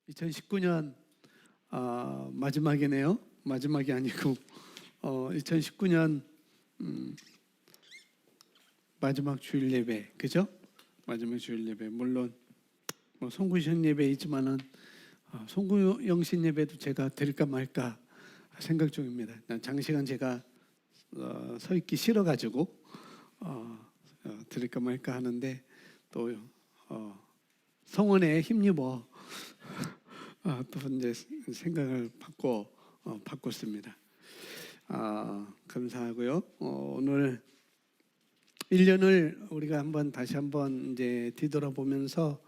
2019년 마지막이네요. 마지막이 아니고 2019년 마지막 주일 예배, 그죠? 마지막 주일 예배. 물론 송구영 예배 있지만은 송구영신 예배도 제가 드릴까 말까 생각 중입니다. 장시간 제가 서 있기 싫어가지고 드릴까 말까 하는데 또 성원에 힘입어 또 이제 생각을 바꿨습니다. 감사하고요. 오늘 1년을 우리가 다시 한번 이제 뒤돌아보면서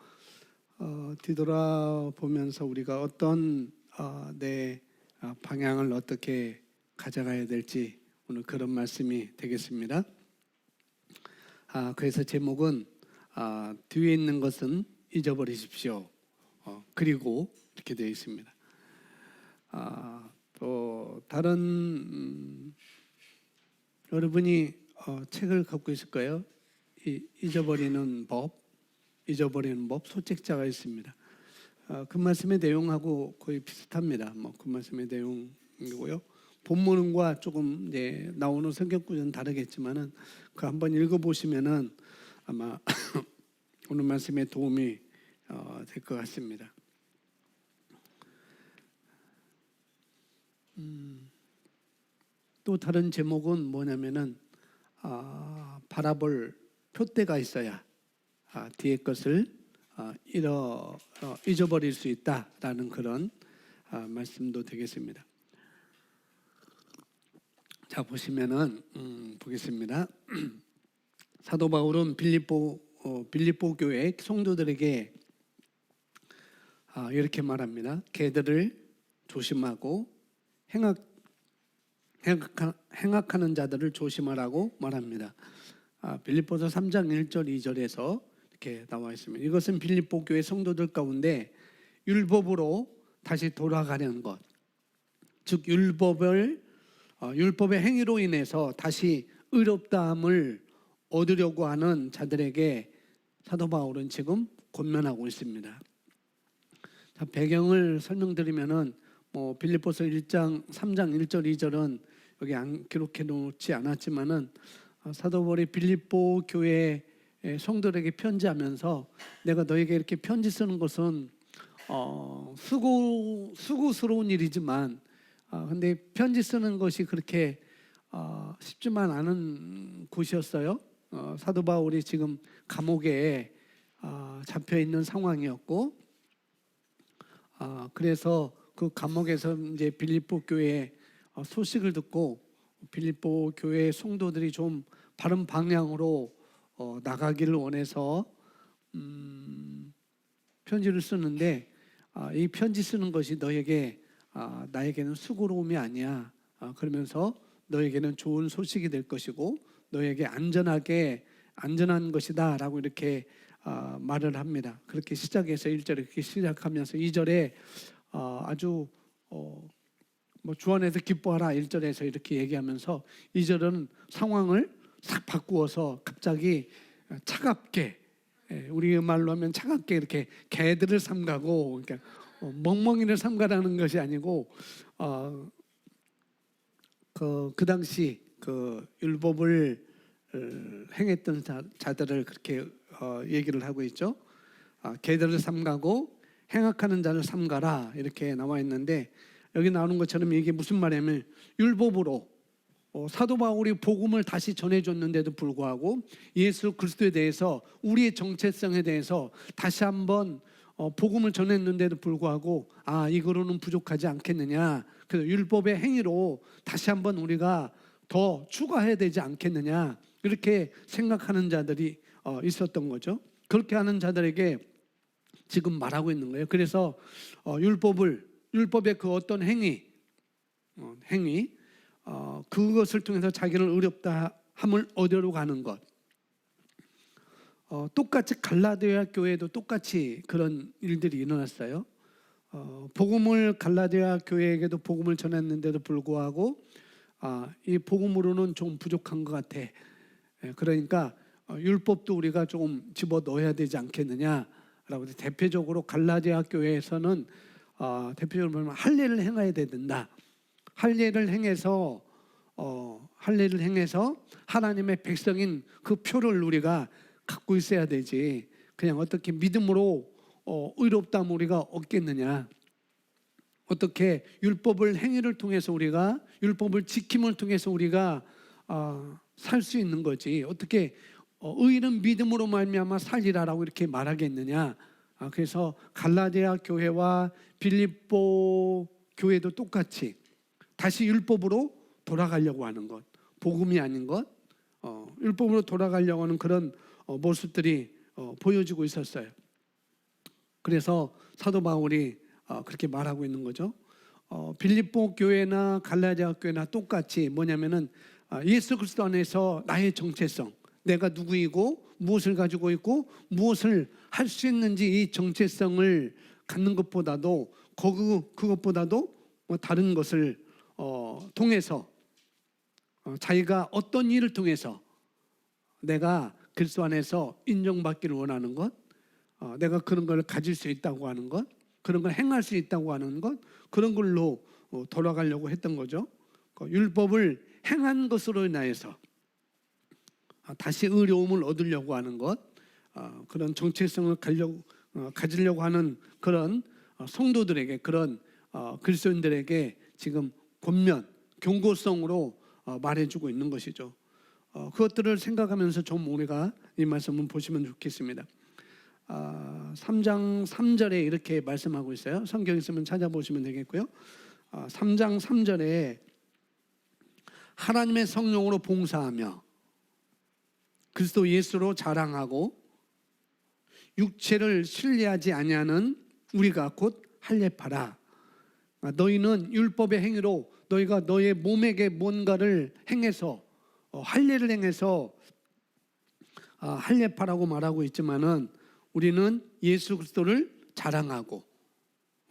우리가 어떤 내 방향을 어떻게 가져가야 될지 오늘 그런 말씀이 되겠습니다. 그래서 제목은 뒤에 있는 것은 잊어버리십시오. 그리고 이렇게 되어 있습니다. 또 다른 여러분이 책을 갖고 있을 거예요. 잊어버리는 법 소책자가 있습니다. 그 말씀의 내용하고 거의 비슷합니다. 그 말씀의 내용이고요. 본문과 조금 이제 나오는 성경 구절은 다르겠지만은 그 한번 읽어보시면은 아마 오늘 말씀에 도움이 될 것 같습니다. 또 다른 제목은 뭐냐면은 바라볼 표대가 있어야 뒤의 것을 잊어버릴 수 있다라는 그런 말씀도 되겠습니다. 자, 보시면은 보겠습니다. 사도 바울은 빌립보 교회 성도들에게 이렇게 말합니다. 개들을 조심하고 행악하는 자들을 조심하라고 말합니다. 빌립보서 3장 1절 2절에서 이렇게 나와 있습니다. 이것은 빌립보 교회 성도들 가운데 율법으로 다시 돌아가려는 것, 즉 율법의 행위로 인해서 다시 의롭다함을 얻으려고 하는 자들에게 사도 바울은 지금 권면하고 있습니다. 자, 배경을 설명드리면은 빌립보서 1장 3장 1절 2절은 여기 안 기록해 놓지 않았지만은 사도 바울이 빌립보 교회 성도들에게 편지하면서 내가 너에게 이렇게 편지 쓰는 것은 수고스러운 일이지만 근데 편지 쓰는 것이 그렇게 쉽지만 않은 곳이었어요. 사도 바울이 지금 감옥에 잡혀 있는 상황이었고 그래서 그 감옥에서 이제 빌립보 교회 소식을 듣고 빌립보 교회 성도들이 좀 바른 방향으로 나가기를 원해서 편지를 쓰는데 이 편지 쓰는 것이 너에게 나에게는 수고로움이 아니야. 그러면서 너에게는 좋은 소식이 될 것이고 너에게 안전한 것이다 라고 이렇게 말을 합니다. 그렇게 시작해서 1절에 그렇게 시작하면서 2절에 아주 주 안에서 기뻐하라 1절에서 이렇게 얘기하면서 2절은 상황을 싹 바꾸어서 갑자기 차갑게, 우리 말로 하면 차갑게 이렇게 개들을 삼가고, 그러니까 멍멍이를 삼가라는 것이 아니고 그 당시 그 율법을 행했던 자들을 그렇게 얘기를 하고 있죠. 개들을 삼가고 행악하는 자를 삼가라 이렇게 나와 있는데 여기 나오는 것처럼 이게 무슨 말이냐면 율법으로 사도 바울이 복음을 다시 전해줬는데도 불구하고 예수 그리스도에 대해서 우리의 정체성에 대해서 다시 한번 복음을 전했는데도 불구하고 이거로는 부족하지 않겠느냐. 그래서 율법의 행위로 다시 한번 우리가 더 추가해야 되지 않겠느냐 이렇게 생각하는 자들이 있었던 거죠. 그렇게 하는 자들에게 지금 말하고 있는 거예요. 그래서 율법의 그 어떤 행위 그것을 통해서 자기를 의롭다함을 얻으려고 하는 것. 똑같이 갈라디아 교회도 똑같이 그런 일들이 일어났어요. 복음을 갈라디아 교회에게도 복음을 전했는데도 불구하고 이 복음으로는 좀 부족한 것 같아. 그러니까 율법도 우리가 조금 집어 넣어야 되지 않겠느냐라고 하라고. 대표적으로 갈라디아 교회에서는 대표적으로 보면 할례를 행해야 된다. 할례를 행해서 하나님의 백성인 그 표를 우리가 갖고 있어야 되지. 그냥 어떻게 믿음으로 의롭다면 우리가 얻겠느냐? 어떻게 율법을 행위를 통해서 우리가 율법을 지킴을 통해서 우리가 살 수 있는 거지. 어떻게 의인은 믿음으로 말미암아 살리라라고 이렇게 말하겠느냐? 그래서 갈라디아 교회와 빌립보 교회도 똑같이 다시 율법으로 돌아가려고 하는 것, 복음이 아닌 것, 율법으로 돌아가려고 하는 그런 모습들이 보여지고 있었어요. 그래서 사도 바울이 그렇게 말하고 있는 거죠. 빌립보 교회나 갈라디아 교회나 똑같이 뭐냐면은 예수 그리스도 안에서 나의 정체성, 내가 누구이고 무엇을 가지고 있고 무엇을 할 수 있는지 이 정체성을 갖는 것보다도 그것보다도 다른 것을 통해서 자기가 어떤 일을 통해서 내가 그리스도 안에서 인정받기를 원하는 것, 내가 그런 걸 가질 수 있다고 하는 것, 그런 걸 행할 수 있다고 하는 것, 그런 걸로 돌아가려고 했던 거죠. 율법을 행한 것으로 인하여서 다시 의로움을 얻으려고 하는 것, 그런 정체성을 가지려고 하는 그런 성도들에게, 그런 그리스도인들에게 지금 권면, 경고성으로 말해주고 있는 것이죠. 그것들을 생각하면서 좀 우리가 이 말씀을 보시면 좋겠습니다. 3장 3절에 이렇게 말씀하고 있어요. 성경 있으면 찾아보시면 되겠고요. 3장 3절에 하나님의 성령으로 봉사하며 그리스도 예수로 자랑하고 육체를 신뢰하지 아니하는 우리가 곧 할례파라. 너희는 율법의 행위로 너희가 너의 몸에게 뭔가를 행해서 할례를 행해서 할례파라고 말하고 있지만은 우리는 예수 그리스도를 자랑하고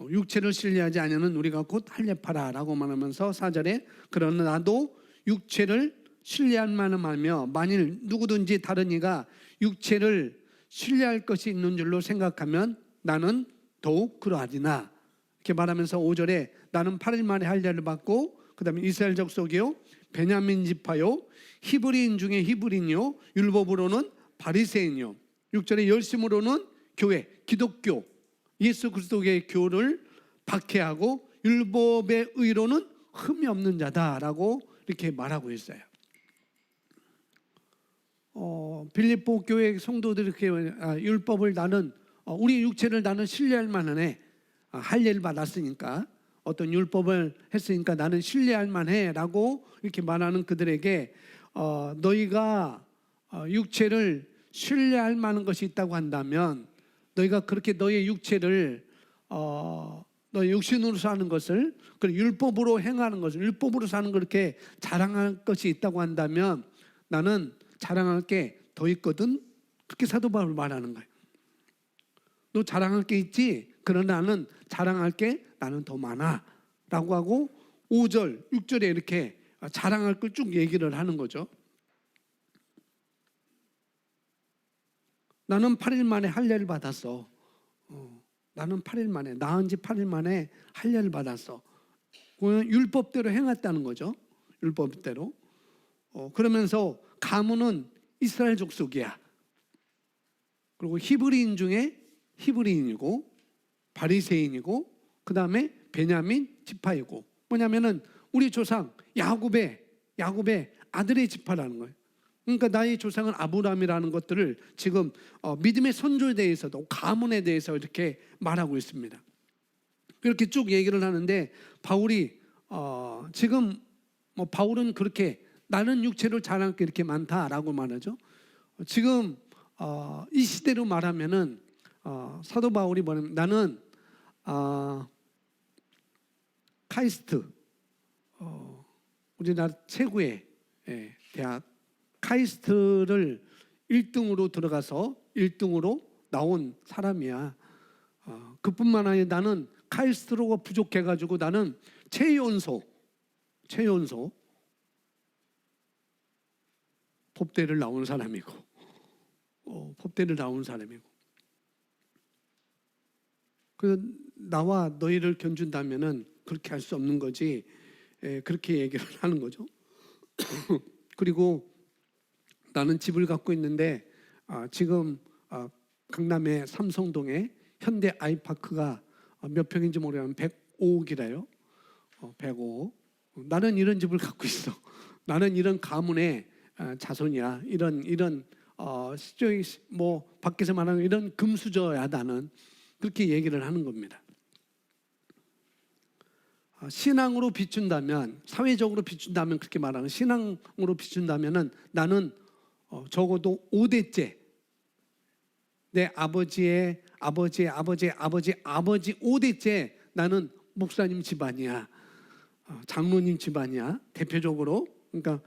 육체를 신뢰하지 아니하는 우리가 곧 할례파라라고 말하면서 4절에 그러나 나도 육체를 신뢰할 만은 하며 만일 누구든지 다른 이가 육체를 신뢰할 것이 있는 줄로 생각하면 나는 더욱 그러하리나 이렇게 말하면서 5절에 나는 8일 만에 할례를 받고 그 다음에 이스라엘 족속이요 베냐민 지파요 히브리인 중에 히브리인이요 율법으로는 바리새인이요 6절에 열심으로는 교회 기독교 예수 그리스도의 교를 박해하고 율법의 의로는 흠이 없는 자다라고 이렇게 말하고 있어요. 빌립보 교회 성도들이 이렇게 율법을 나는 우리 육체를 나는 신뢰할 만하네. 할례를 받았으니까 어떤 율법을 했으니까 나는 신뢰할 만해라고 이렇게 말하는 그들에게 너희가 육체를 신뢰할 만한 것이 있다고 한다면 너희가 그렇게 너의 육체를 너의 육신으로 사는 것을 그리고 율법으로 행하는 것을 율법으로 사는 걸 그렇게 자랑할 것이 있다고 한다면 나는 자랑할 게 더 있거든. 그렇게 사도 바울이 말하는 거예요. 너 자랑할 게 있지? 그러나 나는 자랑할 게 나는 더 많아 라고 하고 5절, 6절에 이렇게 자랑할 걸 쭉 얘기를 하는 거죠. 나는 8일 만에 할례를 받았어. 나는 8일 만에 나은 지 8일 만에 할례를 받았어. 율법대로 행했다는 거죠. 율법대로. 그러면서 가문은 이스라엘 족속이야. 그리고 히브리인 중에 히브리인이고 바리새인이고 그 다음에 베냐민 지파이고 뭐냐면은 우리 조상 야곱의 아들의 지파라는 거예요. 그러니까 나의 조상은 아브라함이라는 것들을 지금 믿음의 선조에 대해서도 가문에 대해서 이렇게 말하고 있습니다. 이렇게 쭉 얘기를 하는데 바울이 지금 바울은 그렇게 나는 육체를 자랑할 게 이렇게 많다라고 말하죠. 지금 이 시대로 말하면은 사도 바울이 뭐냐면 나는 카이스트 우리나라 최고의 대학 카이스트를 1등으로 들어가서 1등으로 나온 사람이야. 그뿐만 아니라 나는 카이스트로가 부족해가지고 나는 최연소 법대를 나온 사람이고 법대를 나온 사람이고 그 나와 너희를 견준다면은 그렇게 할 수 없는 거지. 그렇게 얘기를 하는 거죠. 그리고 나는 집을 갖고 있는데 지금 강남의 삼성동에 현대 아이파크가 몇 평인지 모르겠는데 105억이래요. 105억. 나는 이런 집을 갖고 있어. 나는 이런 가문의 자손이야. 이런 뭐 밖에서 말하는 이런 금수저야 나는. 그렇게 얘기를 하는 겁니다. 신앙으로 비춘다면, 사회적으로 비춘다면, 그렇게 말하는 신앙으로 비춘다면은 나는 적어도 5대째 내 아버지의 아버지의 아버지의 아버지 5대째 나는 목사님 집안이야. 장로님 집안이야. 대표적으로. 그러니까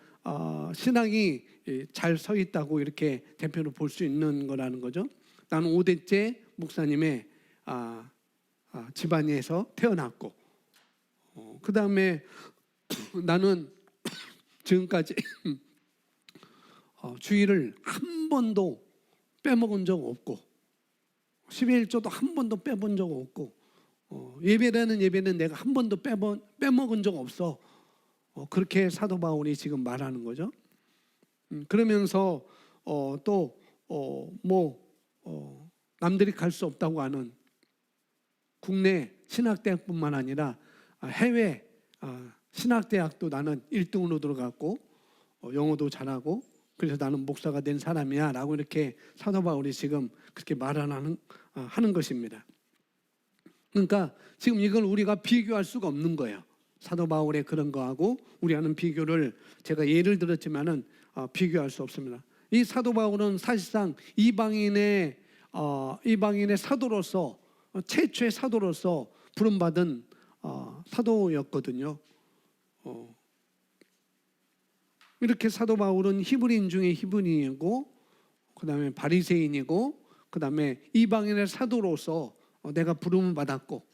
신앙이 잘 서 있다고 이렇게 대표로 볼 수 있는 거라는 거죠. 나는 5대째 목사님의 집안에서 태어났고, 그 다음에 나는 지금까지 주일을 한 번도 빼먹은 적 없고, 11조도 한 번도 빼본 적 없고, 예배라는 예배는 내가 한 번도 빼먹은 적 없어. 그렇게 사도 바울이 지금 말하는 거죠. 그러면서 남들이 갈 수 없다고 하는 국내 신학대학뿐만 아니라 해외 신학대학도 나는 1등으로 들어갔고 영어도 잘하고 그래서 나는 목사가 된 사람이야 라고 이렇게 사도 바울이 지금 그렇게 말하는 것입니다. 그러니까 지금 이걸 우리가 비교할 수가 없는 거예요. 사도 바울의 그런 거하고 우리 하는 비교를 제가 예를 들었지만은 비교할 수 없습니다. 이 사도 바울은 사실상 이방인의 사도로서 최초의 사도로서 부름받은 사도였거든요. 이렇게 사도 바울은 히브리인 중에 히브리인이고 그 다음에 바리새인이고 그 다음에 이방인의 사도로서 내가 부름을 받았고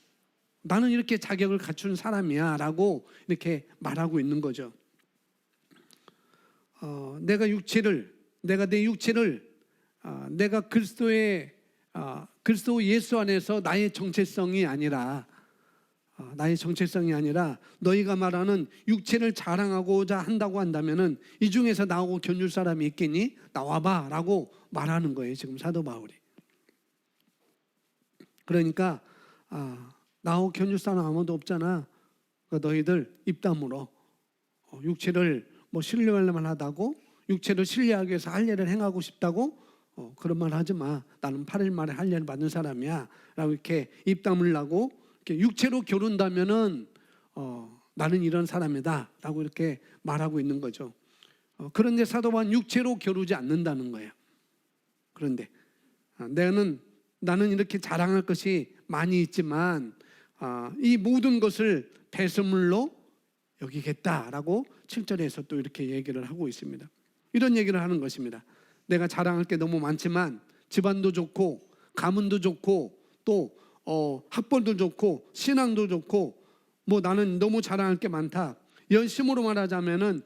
나는 이렇게 자격을 갖춘 사람이야 라고 이렇게 말하고 있는 거죠. 내가 내 육체를 내가 그리스도 예수 안에서 나의 정체성이 아니라 너희가 말하는 육체를 자랑하고자 한다고 한다면은 이 중에서 나하고 견줄 사람이 있겠니? 나와봐 라고 말하는 거예요 지금 사도 바울이. 그러니까 나하고 견줄 사람 아무도 없잖아. 그러니까 너희들 입담으로 육체를 뭐 신뢰할 하다고 육체를 신뢰하기 위해서 할례를 행하고 싶다고 그런 말 하지 마. 나는 8일 만에 할례를 받는 사람이야 라고 이렇게 입담을 하고 이렇게 육체로 겨룬다면은 나는 이런 사람이다 라고 이렇게 말하고 있는 거죠. 그런데 사도 바울은 육체로 겨루지 않는다는 거예요. 그런데 나는 이렇게 자랑할 것이 많이 있지만 이 모든 것을 배설물로 여기겠다라고 7절에서 또 이렇게 얘기를 하고 있습니다. 이런 얘기를 하는 것입니다. 내가 자랑할 게 너무 많지만 집안도 좋고 가문도 좋고 또 학벌도 좋고 신앙도 좋고 뭐 나는 너무 자랑할 게 많다. 열심으로 말하자면은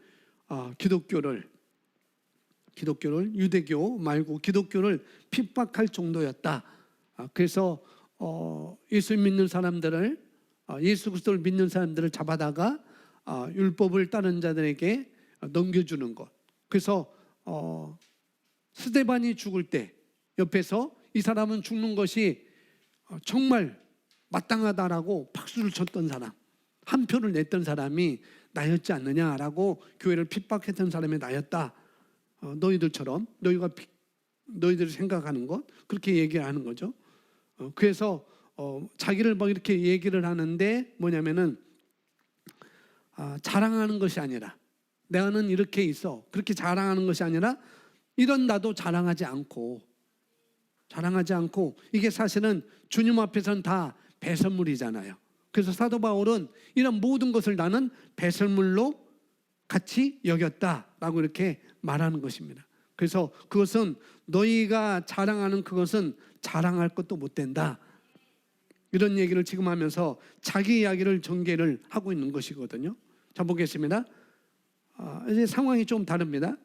기독교를 유대교 말고 기독교를 핍박할 정도였다. 그래서 예수 믿는 사람들을 예수 그리스도를 믿는 사람들을 잡아다가 율법을 따른 자들에게 넘겨주는 것. 그래서 스데반이 죽을 때 옆에서 이 사람은 죽는 것이 정말 마땅하다라고 박수를 쳤던 사람, 한 표를 냈던 사람이 나였지 않느냐라고 교회를 핍박했던 사람이 나였다. 너희들처럼 너희들이 생각하는 것 그렇게 얘기하는 거죠. 그래서 자기를 막 이렇게 얘기를 하는데 뭐냐면은 자랑하는 것이 아니라 내가는 이렇게 있어 그렇게 자랑하는 것이 아니라 이런 나도 자랑하지 않고 이게 사실은 주님 앞에서는 다 배설물이잖아요. 그래서 사도 바울은 이런 모든 것을 나는 배설물로 같이 여겼다라고 이렇게 말하는 것입니다. 그래서 그것은 너희가 자랑하는 그것은 자랑할 것도 못 된다. 이런 얘기를 지금 하면서 자기 이야기를 전개를 하고 있는 것이거든요. 자, 보겠습니다. 이제 상황이 좀 다릅니다.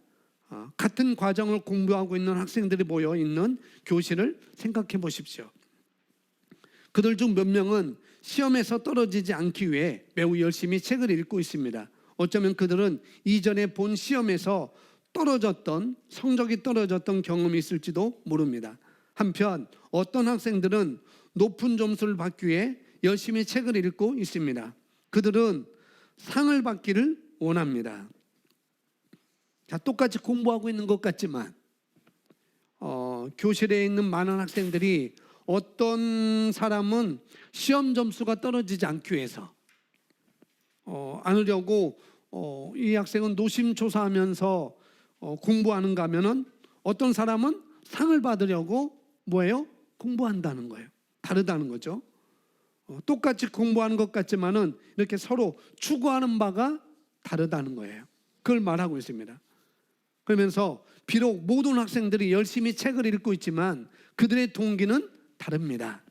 같은 과정을 공부하고 있는 학생들이 모여 있는 교실을 생각해 보십시오. 그들 중 몇 명은 시험에서 떨어지지 않기 위해 매우 열심히 책을 읽고 있습니다. 어쩌면 그들은 이전에 본 시험에서 성적이 떨어졌던 경험이 있을지도 모릅니다. 한편 어떤 학생들은 높은 점수를 받기 위해 열심히 책을 읽고 있습니다. 그들은 상을 받기를 원합니다. 자, 똑같이 공부하고 있는 것 같지만 교실에 있는 많은 학생들이 어떤 사람은 시험 점수가 떨어지지 않기 위해서 않으려고 이 학생은 노심초사하면서 공부하는가 하면은 어떤 사람은 상을 받으려고 뭐예요? 공부한다는 거예요. 다르다는 거죠. 똑같이 공부하는 것 같지만은 이렇게 서로 추구하는 바가 다르다는 거예요. 그걸 말하고 있습니다. 그러면서 비록 모든 학생들이 열심히 책을 읽고 있지만 그들의 동기는 다릅니다.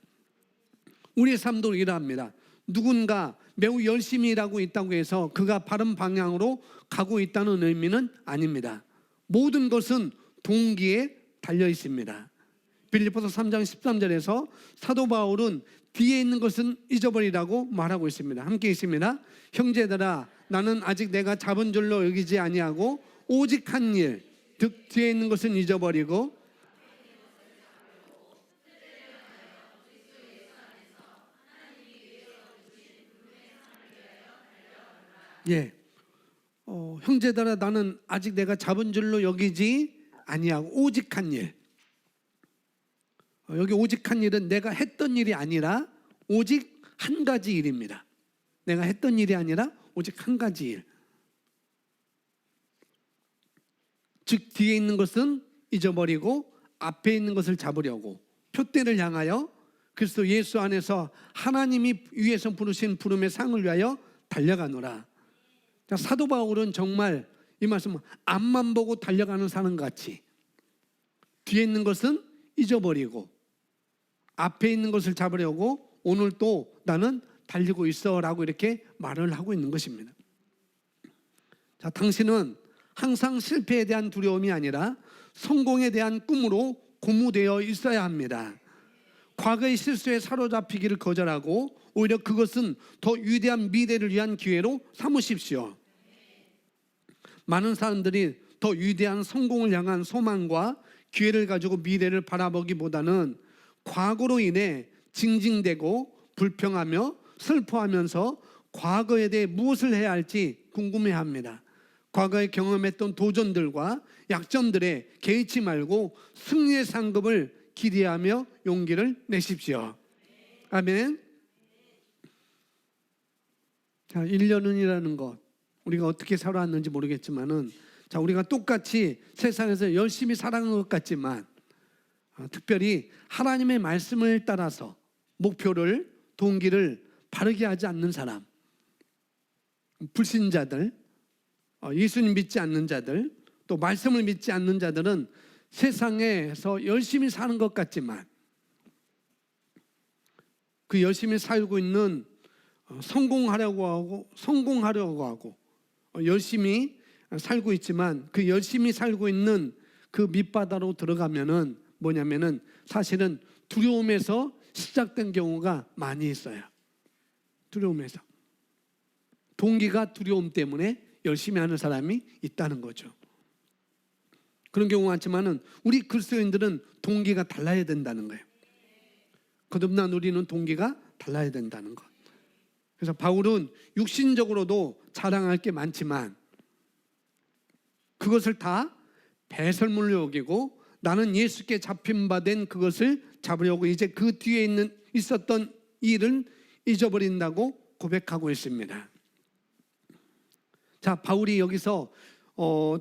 우리의 삶도 이러합니다. 누군가 매우 열심히 일하고 있다고 해서 그가 바른 방향으로 가고 있다는 의미는 아닙니다. 모든 것은 동기에 달려 있습니다. 빌립보서 3장 13절에서 사도 바울은 뒤에 있는 것은 잊어버리라고 말하고 있습니다. 함께 있습니다. 형제들아, 나는 아직 내가 잡은 줄로 여기지 아니하고 오직 한 일, 즉 뒤에 있는 것은 잊어버리고 형제들아, 나는 아직 내가 잡은 줄로 여기지 아니하고 오직 한 일. 여기 오직 한 일은 내가 했던 일이 아니라 오직 한 가지 일입니다. 내가 했던 일이 아니라 오직 한 가지 일. 즉 뒤에 있는 것은 잊어버리고 앞에 있는 것을 잡으려고 표대를 향하여 그리스도 예수 안에서 하나님이 위에서 부르신 부름의 상을 위하여 달려가노라. 사도 바울은 정말 이 말씀은 앞만 보고 달려가는 사람 같이 뒤에 있는 것은 잊어버리고 앞에 있는 것을 잡으려고 오늘 또 나는 달리고 있어 라고 이렇게 말을 하고 있는 것입니다. 자, 당신은 항상 실패에 대한 두려움이 아니라 성공에 대한 꿈으로 고무되어 있어야 합니다. 과거의 실수에 사로잡히기를 거절하고 오히려 그것은 더 위대한 미래를 위한 기회로 삼으십시오. 많은 사람들이 더 위대한 성공을 향한 소망과 기회를 가지고 미래를 바라보기보다는 과거로 인해 징징대고 불평하며 슬퍼하면서 과거에 대해 무엇을 해야 할지 궁금해합니다. 과거에 경험했던 도전들과 약점들에 개의치 말고 승리의 상급을 기대하며 용기를 내십시오. 아멘. 자, 1년은이라는 것 우리가 어떻게 살아왔는지 모르겠지만은 자, 우리가 똑같이 세상에서 열심히 살아가는 것 같지만 특별히 하나님의 말씀을 따라서 목표를 동기를 바르게 하지 않는 사람, 불신자들, 예수님 믿지 않는 자들, 또 말씀을 믿지 않는 자들은 세상에서 열심히 사는 것 같지만 그 열심히 살고 있는 성공하려고 하고 열심히 살고 있지만 그 열심히 살고 있는 그 밑바다로 들어가면은 뭐냐면은 사실은 두려움에서 시작된 경우가 많이 있어요. 두려움에서. 동기가 두려움 때문에 열심히 하는 사람이 있다는 거죠. 그런 경우가 많지만은 우리 그리스도인들은 동기가 달라야 된다는 거예요. 거듭난 우리는 동기가 달라야 된다는 것. 그래서 바울은 육신적으로도 자랑할 게 많지만 그것을 다 배설물로 여기고 나는 예수께 잡힌 바 된 그것을 잡으려고 이제 그 뒤에 있었던 일을 잊어버린다고 고백하고 있습니다. 자, 바울이 여기서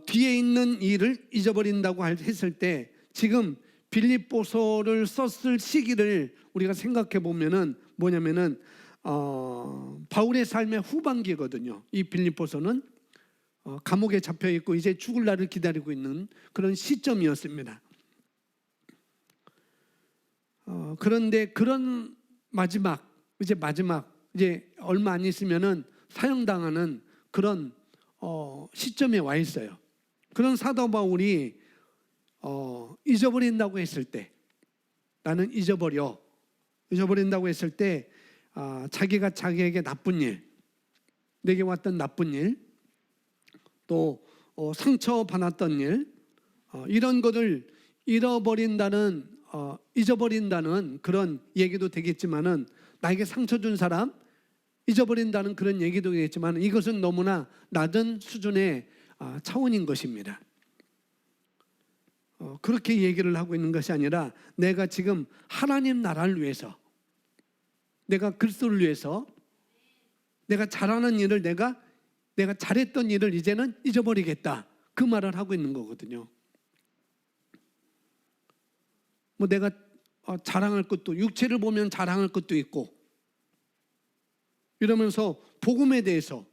뒤에 있는 일을 잊어버린다고 했을 때 지금 빌립보서를 썼을 시기를 우리가 생각해 보면은 뭐냐면은 바울의 삶의 후반기거든요. 이 빌립보서는 감옥에 잡혀 있고 이제 죽을 날을 기다리고 있는 그런 시점이었습니다. 그런데 그런 마지막 이제 얼마 안 있으면은 사형당하는 그런 시점에 와 있어요. 그런 사도 바울이 잊어버린다고 했을 때 나는 잊어버려 잊어버린다고 했을 때 자기가 자기에게 나쁜 일, 내게 왔던 나쁜 일, 또 상처받았던 일, 이런 것을 잊어버린다는 그런 얘기도 되겠지만은, 나에게 상처 준 사람 잊어버린다는 그런 얘기도 되겠지만, 이것은 너무나 낮은 수준의 차원인 것입니다. 그렇게 얘기를 하고 있는 것이 아니라, 내가 지금 하나님 나라를 위해서, 내가 그리스도를 위해서 내가 잘하는 일을, 내가 잘했던 일을 이제는 잊어버리겠다, 그 말을 하고 있는 거거든요. 뭐 내가 자랑할 것도, 육체를 보면 자랑할 것도 있고, 이러면서 복음에 대해서는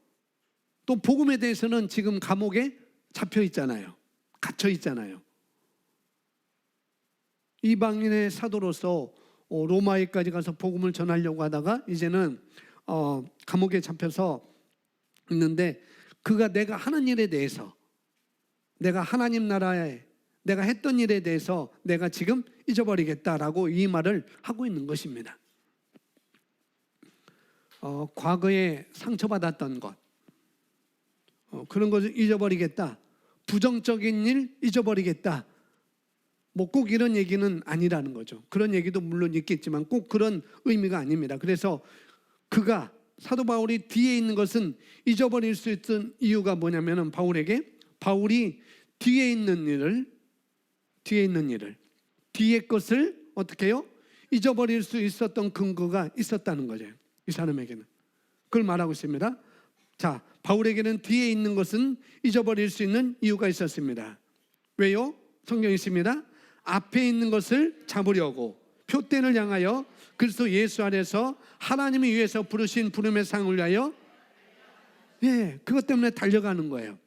지금 감옥에 잡혀 있잖아요. 갇혀 있잖아요. 이방인의 사도로서 로마에까지 가서 복음을 전하려고 하다가 이제는 감옥에 잡혀서 있는데, 그가 내가 하는 일에 대해서, 내가 하나님 나라에 내가 했던 일에 대해서 내가 지금 잊어버리겠다라고 이 말을 하고 있는 것입니다. 과거에 상처받았던 것, 그런 것을 잊어버리겠다, 부정적인 일 잊어버리겠다, 뭐 꼭 이런 얘기는 아니라는 거죠. 그런 얘기도 물론 있겠지만 꼭 그런 의미가 아닙니다. 그래서 그가, 사도 바울이 뒤에 있는 것은 잊어버릴 수 있던 이유가 뭐냐면은, 바울이 뒤에 있는 일을, 뒤에 것을 어떻게 해요? 잊어버릴 수 있었던 근거가 있었다는 거죠. 이 사람에게는 그걸 말하고 있습니다. 자, 바울에게는 뒤에 있는 것은 잊어버릴 수 있는 이유가 있었습니다. 왜요? 성경에 있습니다. 앞에 있는 것을 잡으려고 표대를 향하여 그리스도 예수 안에서 하나님이 위해서 부르신 부름의 상을 위하여, 그것 때문에 달려가는 거예요.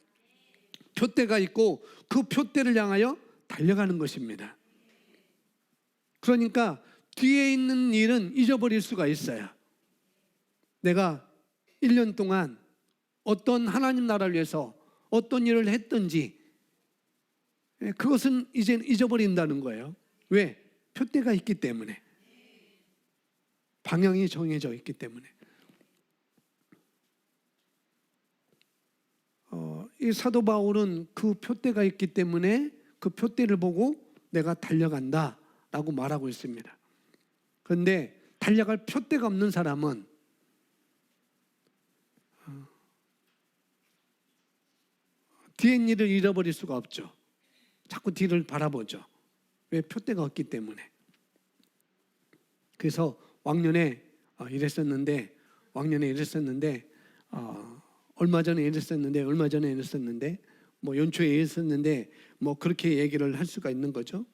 표대가 있고 그 표대를 향하여 달려가는 것입니다. 그러니까 뒤에 있는 일은 잊어버릴 수가 있어요. 내가 1년 동안 어떤 하나님 나라를 위해서 어떤 일을 했든지, 그것은 이제 잊어버린다는 거예요. 왜? 표대가 있기 때문에, 방향이 정해져 있기 때문에. 이 사도 바울은 그 표대가 있기 때문에 그 표대를 보고 내가 달려간다 라고 말하고 있습니다. 그런데 달려갈 표대가 없는 사람은 뒤에 일을 잃어버릴 수가 없죠. 자꾸 뒤를 바라보죠. 왜? 표대가 없기 때문에. 그래서 왕년에 이랬었는데 얼마 전에 이랬었는데 뭐 연초에 이랬었는데, 뭐 그렇게 얘기를 할 수가 있는 거죠.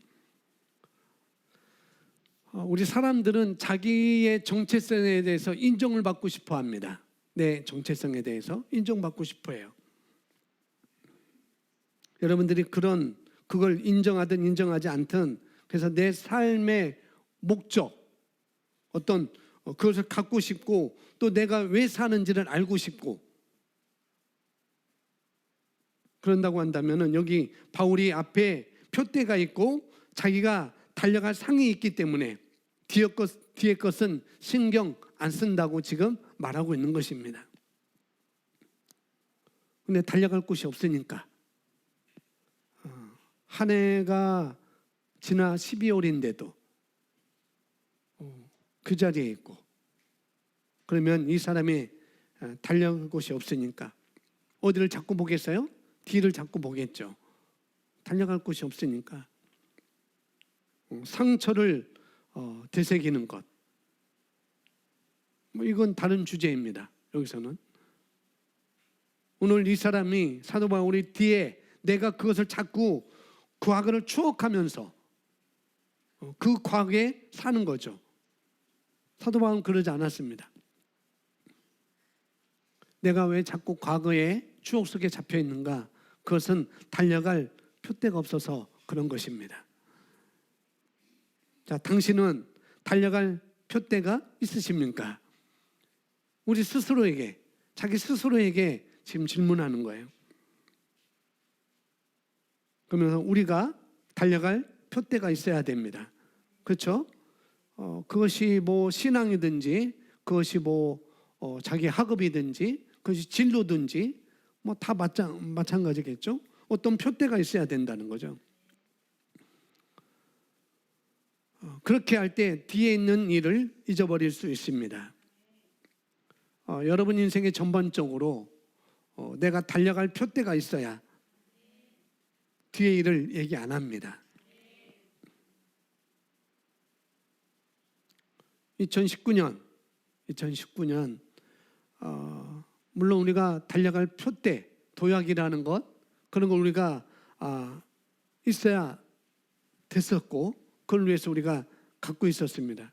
우리 사람들은 자기의 정체성에 대해서 인정을 받고 싶어 합니다. 내 정체성에 대해서 인정받고 싶어 해요. 여러분들이 그걸 인정하든 인정하지 않든, 그래서 내 삶의 목적, 그것을 갖고 싶고, 또 내가 왜 사는지를 알고 싶고, 그런다고 한다면은, 여기 바울이 앞에 표대가 있고 자기가 달려갈 상이 있기 때문에 뒤에 것은 신경 안 쓴다고 지금 말하고 있는 것입니다. 근데 달려갈 곳이 없으니까, 한 해가 지나 12월인데도 그 자리에 있고, 그러면 이 사람이 달려갈 곳이 없으니까 어디를 자꾸 보겠어요? 뒤를 자꾸 보겠죠. 달려갈 곳이 없으니까. 상처를 되새기는 것, 뭐 이건 다른 주제입니다. 여기서는 오늘 이 사람이, 사도 바울이 뒤에 내가 그것을 자꾸 과거를 추억하면서 그 과거에 사는 거죠. 사도 바울은 그러지 않았습니다. 내가 왜 자꾸 과거의 추억 속에 잡혀 있는가? 그것은 달려갈 표대가 없어서 그런 것입니다. 자, 당신은 달려갈 표대가 있으십니까? 우리 스스로에게, 자기 스스로에게 지금 질문하는 거예요. 그러면서 우리가 달려갈 표대가 있어야 됩니다. 그렇죠? 그것이 뭐 신앙이든지 그것이 뭐 자기 학업이든지 그것이 진로든지 뭐 다 마찬가지겠죠. 어떤 표대가 있어야 된다는 거죠. 그렇게 할 때 뒤에 있는 일을 잊어버릴 수 있습니다. 여러분 인생의 전반적으로 내가 달려갈 표대가 있어야 뒤에 일을 얘기 안 합니다. 2019년 물론 우리가 달려갈 표대, 도약이라는 것 그런 걸 우리가 있어야 됐었고 그걸 위해서 우리가 갖고 있었습니다.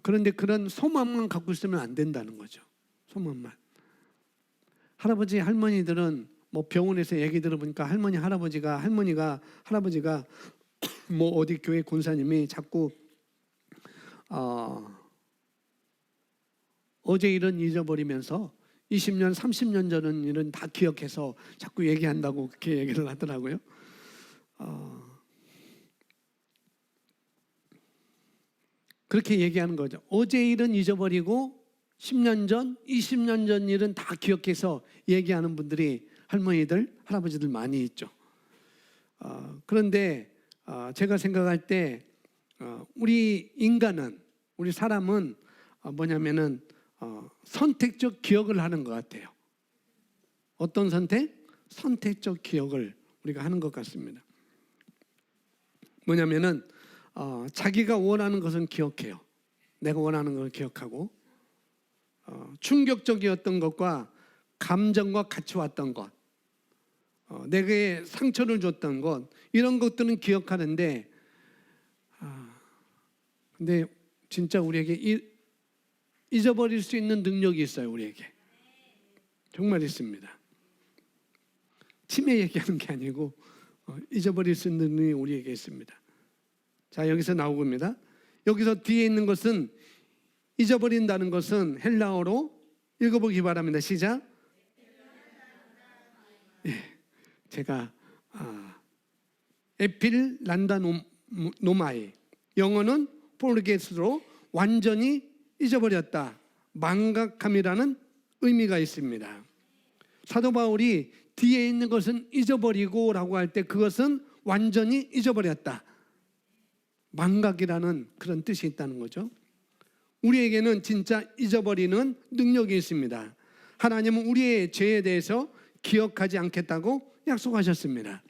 그런데 그런 소망만 갖고 있으면 안 된다는 거죠. 소망만. 할아버지 할머니들은 뭐 병원에서 얘기 들어보니까 할아버지가 뭐 어디 교회 권사님이 자꾸 어제 일은 잊어버리면서 20년, 30년 전 일은 다 기억해서 자꾸 얘기한다고 그렇게 얘기를 하더라고요. 그렇게 얘기하는 거죠. 어제 일은 잊어버리고 10년 전, 20년 전 일은 다 기억해서 얘기하는 분들이 할머니들, 할아버지들 많이 있죠. 그런데 제가 생각할 때 우리 인간은, 우리 사람은 뭐냐면은 선택적 기억을 하는 것 같아요. 어떤 선택? 선택적 기억을 우리가 하는 것 같습니다. 뭐냐면은 자기가 원하는 것은 기억해요. 내가 원하는 걸 기억하고 충격적이었던 것과 감정과 같이 왔던 것, 내게 상처를 줬던 것 이런 것들은 기억하는데 근데 진짜 우리에게 잊어버릴 수 있는 능력이 있어요. 우리에게 정말 있습니다. 치매 얘기하는 게 아니고 잊어버릴 수 있는 능력이 우리에게 있습니다. 자, 여기서 나오고입니다. 여기서 뒤에 있는 것은 잊어버린다는 것은 헬라어로 읽어보기 바랍니다. 시작. 예, 제가 에필란다노마이 영어는 포르게스로 완전히 잊어버렸다, 망각함이라는 의미가 있습니다. 사도 바울이 뒤에 있는 것은 잊어버리고 라고 할 때 그것은 완전히 잊어버렸다, 망각이라는 그런 뜻이 있다는 거죠. 우리에게는 진짜 잊어버리는 능력이 있습니다. 하나님은 우리의 죄에 대해서 기억하지 않겠다고 약속하셨습니다.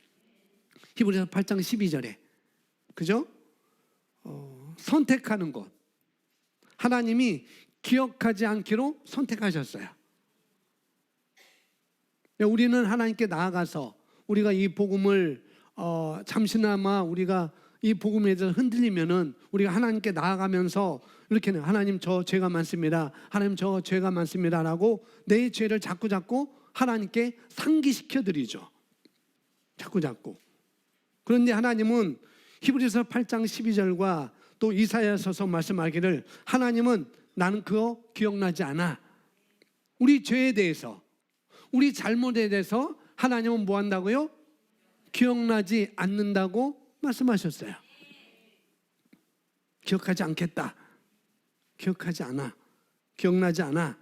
히브리서 8장 12절에 그죠? 선택하는 것, 하나님이 기억하지 않기로 선택하셨어요. 우리는 하나님께 나아가서 우리가 이 복음을 잠시나마 우리가 이 복음에 대해서 흔들리면은 우리가 하나님께 나아가면서 이렇게는 하나님 저 죄가 많습니다, 하나님 저 죄가 많습니다라고 내 죄를 자꾸 하나님께 상기시켜 드리죠. 자꾸. 그런데 하나님은 히브리서 8장 12절과 또 이사야서서 말씀하기를 하나님은 나는 그거 기억나지 않아. 우리 죄에 대해서, 우리 잘못에 대해서 하나님은 뭐 한다고요? 기억나지 않는다고 말씀하셨어요. 기억하지 않겠다, 기억하지 않아, 기억나지 않아,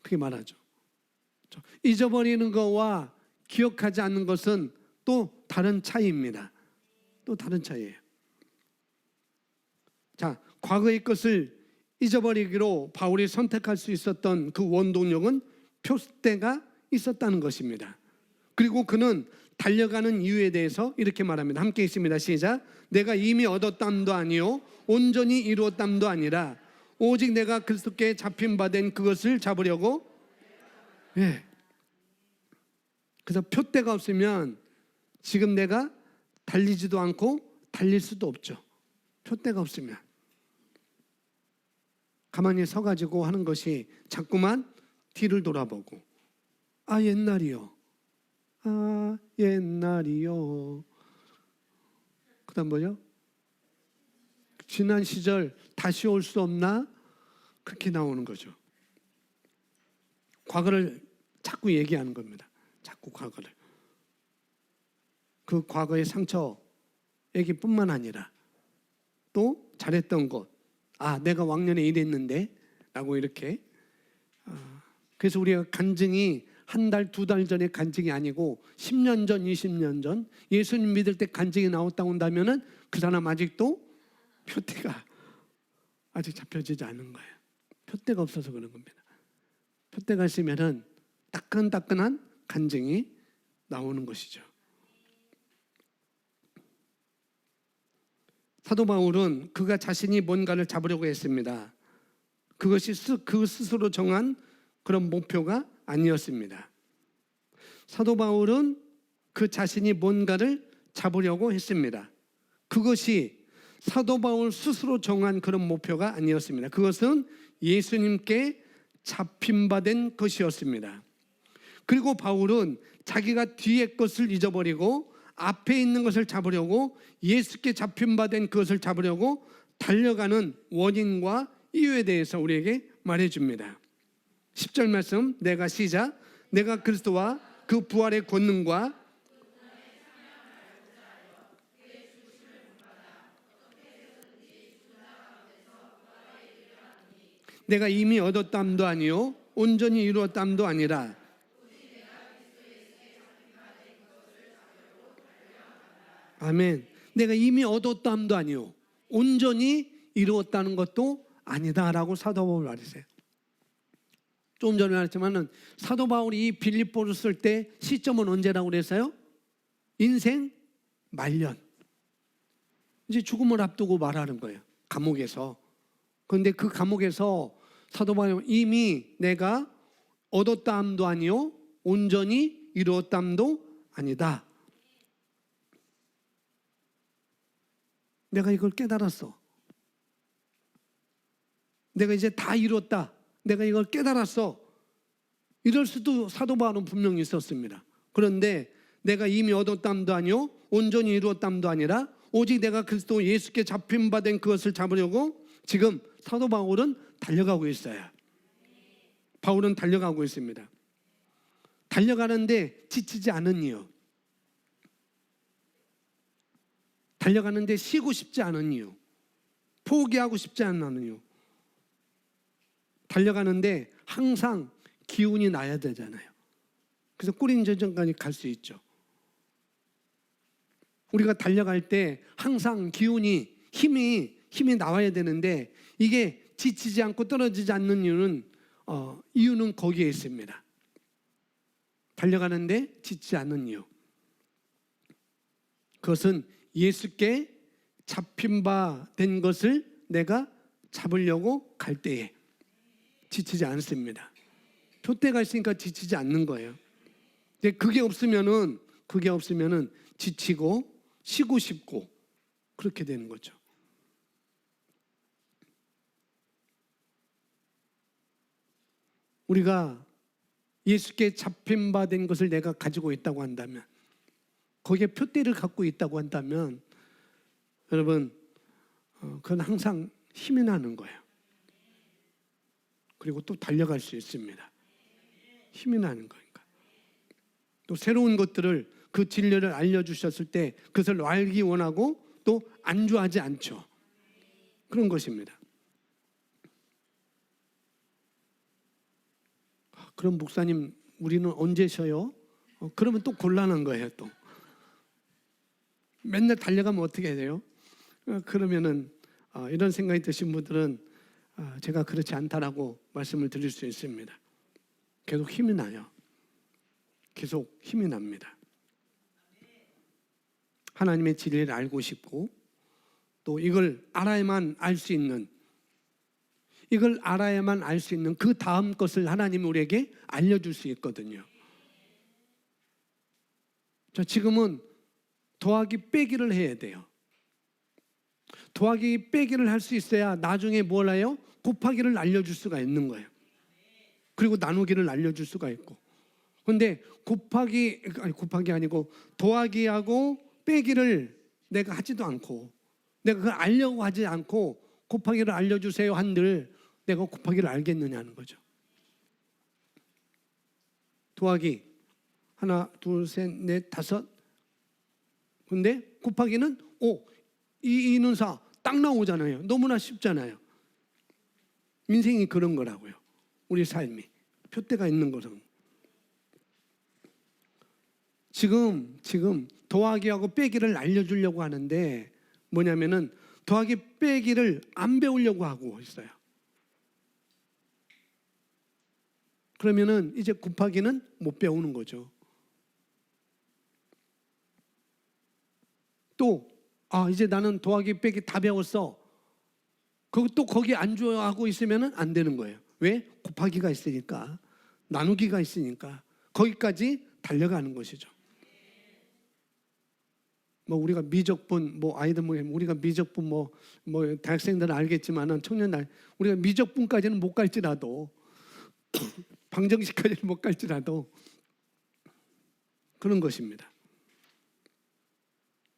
그렇게 말하죠. 잊어버리는 것과 기억하지 않는 것은 또 다른 차이입니다. 또 다른 차이예요. 자, 과거의 것을 잊어버리기로 바울이 선택할 수 있었던 그 원동력은 표대가 있었다는 것입니다. 그리고 그는 달려가는 이유에 대해서 이렇게 말합니다. 함께 있습니다. 시작. 내가 이미 얻었담도 아니요 온전히 이루었담도 아니라 오직 내가 그리스도께 잡힌 바 된 그것을 잡으려고. 예. 그래서 표대가 없으면 지금 내가 달리지도 않고 달릴 수도 없죠. 표대가 없으면 가만히 서가지고 하는 것이 자꾸만 뒤를 돌아보고 옛날이요, 옛날이요. 그 다음 뭐죠? 지난 시절 다시 올 수 없나? 그렇게 나오는 거죠. 과거를 자꾸 얘기하는 겁니다. 자꾸 과거를. 그 과거의 상처 얘기뿐만 아니라 또 잘했던 것, 내가 왕년에 이랬는데 라고 이렇게. 그래서 우리가 간증이 한 달, 두 달 전에 간증이 아니고 10년 전, 20년 전 예수님 믿을 때 간증이 나왔다고 한다면은 그 사람 아직도 표대가 아직 잡혀지지 않은 거예요. 표대가 없어서 그런 겁니다. 표대가 있으면은 따끈따끈한 간증이 나오는 것이죠. 사도 바울은 그가 자신이 뭔가를 잡으려고 했습니다. 그것이 그 스스로 정한 그런 목표가 아니었습니다. 사도 바울은 그 자신이 뭔가를 잡으려고 했습니다. 그것이 사도 바울 스스로 정한 그런 목표가 아니었습니다. 그것은 예수님께 잡힌바된 것이었습니다. 그리고 바울은 자기가 뒤에 것을 잊어버리고 앞에 있는 것을 잡으려고, 예수께 잡힌바된 그것을 잡으려고 달려가는 원인과 이유에 대해서 우리에게 말해줍니다. 10절 말씀, 내가 시작. 내가 그리스도와 그 부활의 권능과 내가 이미 얻었담도 아니요 온전히 이루었담도 아니라 아멘. 내가 이미 얻었담도 아니요 온전히 이루었다는 것도 아니다라고 사도 바울이 말했어요. 좀 전에 말했지만은 사도 바울이 이 빌립보를 쓸 때 시점은 언제라고 그랬어요? 인생 말년. 이제 죽음을 앞두고 말하는 거예요. 감옥에서. 그런데 그 감옥에서 사도 바울은 이미 내가 얻었담도 아니요 온전히 이루었담도 아니다. 내가 이걸 깨달았어. 내가 이제 다 이뤘다. 내가 이걸 깨달았어. 이럴 수도 사도 바울은 분명히 있었습니다. 그런데 내가 이미 얻었담도 아니요 온전히 이루었담도 아니라 오직 내가 그리스도 예수께 잡힌 바 된 그것을 잡으려고 지금 사도 바울은 달려가고 있어요. 바울은 달려가고 있습니다. 달려가는데 지치지 않은 이유, 달려가는데 쉬고 싶지 않은 이유, 포기하고 싶지 않은 이유, 달려가는데 항상 기운이 나야 되잖아요. 그래서 꿀인 전전까지 갈 수 있죠. 우리가 달려갈 때 항상 기운이 힘이 나와야 되는데 이게 지치지 않고 떨어지지 않는 이유는 거기에 있습니다. 달려가는데 지치지 않는 이유, 그것은 예수께 잡힌 바 된 것을 내가 잡으려고 갈 때에 지치지 않습니다. 표대가 있으니까 지치지 않는 거예요. 그게 없으면은 지치고 쉬고 싶고 그렇게 되는 거죠. 우리가 예수께 잡힌 바 된 것을 내가 가지고 있다고 한다면, 거기에 표대를 갖고 있다고 한다면 여러분 그건 항상 힘이 나는 거예요. 그리고 또 달려갈 수 있습니다. 힘이 나는 거니까. 또 새로운 것들을, 그 진리를 알려주셨을 때 그것을 알기 원하고 또 안주하지 않죠. 그런 것입니다. 그럼 목사님 우리는 언제 쉬어요? 그러면 또 곤란한 거예요. 또 맨날 달려가면 어떻게 돼요? 그러면은 이런 생각이 드신 분들은 제가 그렇지 않다라고 말씀을 드릴 수 있습니다. 계속 힘이 나요. 계속 힘이 납니다. 하나님의 진리를 알고 싶고 또 이걸 알아야만 알 수 있는, 그 다음 것을 하나님이 우리에게 알려줄 수 있거든요. 자, 지금은 더하기 빼기를 해야 돼요. 더하기 빼기를 할 수 있어야 나중에 뭘 해요? 곱하기를 알려줄 수가 있는 거예요. 그리고 나누기를 알려줄 수가 있고. 그런데 곱하기 아니고 더하기하고 빼기를 내가 하지도 않고, 내가 그걸 알려고 하지 않고 곱하기를 알려주세요 한들 내가 곱하기를 알겠느냐는 거죠. 더하기 하나, 둘, 셋, 넷, 다섯. 근데 곱하기는 2, 2는 4, 딱 나오잖아요. 너무나 쉽잖아요. 인생이 그런 거라고요. 우리 삶이 표대가 있는 것은. 지금 더하기하고 빼기를 알려주려고 하는데 뭐냐면은 더하기 빼기를 안 배우려고 하고 있어요. 그러면은 이제 곱하기는 못 배우는 거죠. 또 이제 나는 더하기 빼기 다 배웠어. 또 거기 안주하고 있으면은 안 되는 거예요. 왜? 곱하기가 있으니까, 나누기가 있으니까 거기까지 달려가는 것이죠. 뭐 우리가 미적분, 뭐 아이들 뭐 우리가 미적분 뭐 대학생들은 알겠지만은 청년날 우리가 미적분까지는 못 갈지라도 방정식까지는 못 갈지라도 그런 것입니다.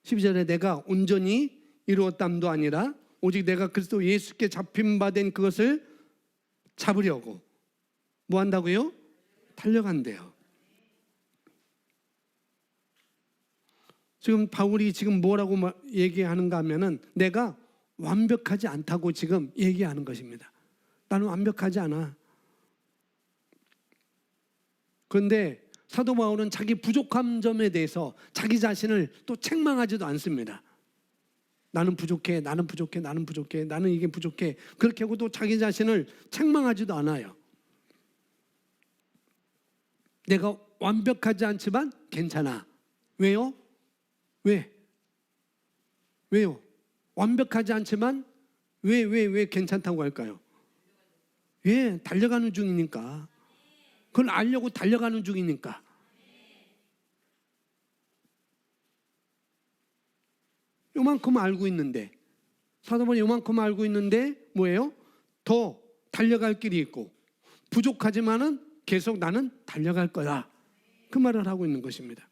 12절에 내가 온전히 이루었담도 아니라 오직 내가 그리스도 예수께 잡힌 바 된 그것을 잡으려고 뭐 한다고요? 달려간대요. 지금 바울이 지금 뭐라고 얘기하는가 하면은 내가 완벽하지 않다고 지금 얘기하는 것입니다. 나는 완벽하지 않아. 그런데 사도 바울은 자기 부족한 점에 대해서 자기 자신을 또 책망하지도 않습니다. 나는 부족해, 나는 부족해, 나는 부족해, 나는 이게 부족해. 그렇게 하고 또 자기 자신을 책망하지도 않아요. 내가 완벽하지 않지만 괜찮아. 왜요? 왜요? 완벽하지 않지만 왜 괜찮다고 할까요? 왜? 달려가는 중이니까. 그걸 알려고 달려가는 중이니까. 요만큼 알고 있는데, 사도 바울이 요만큼 알고 있는데 뭐예요? 더 달려갈 길이 있고 부족하지만은 계속 나는 달려갈 거야. 그 말을 하고 있는 것입니다.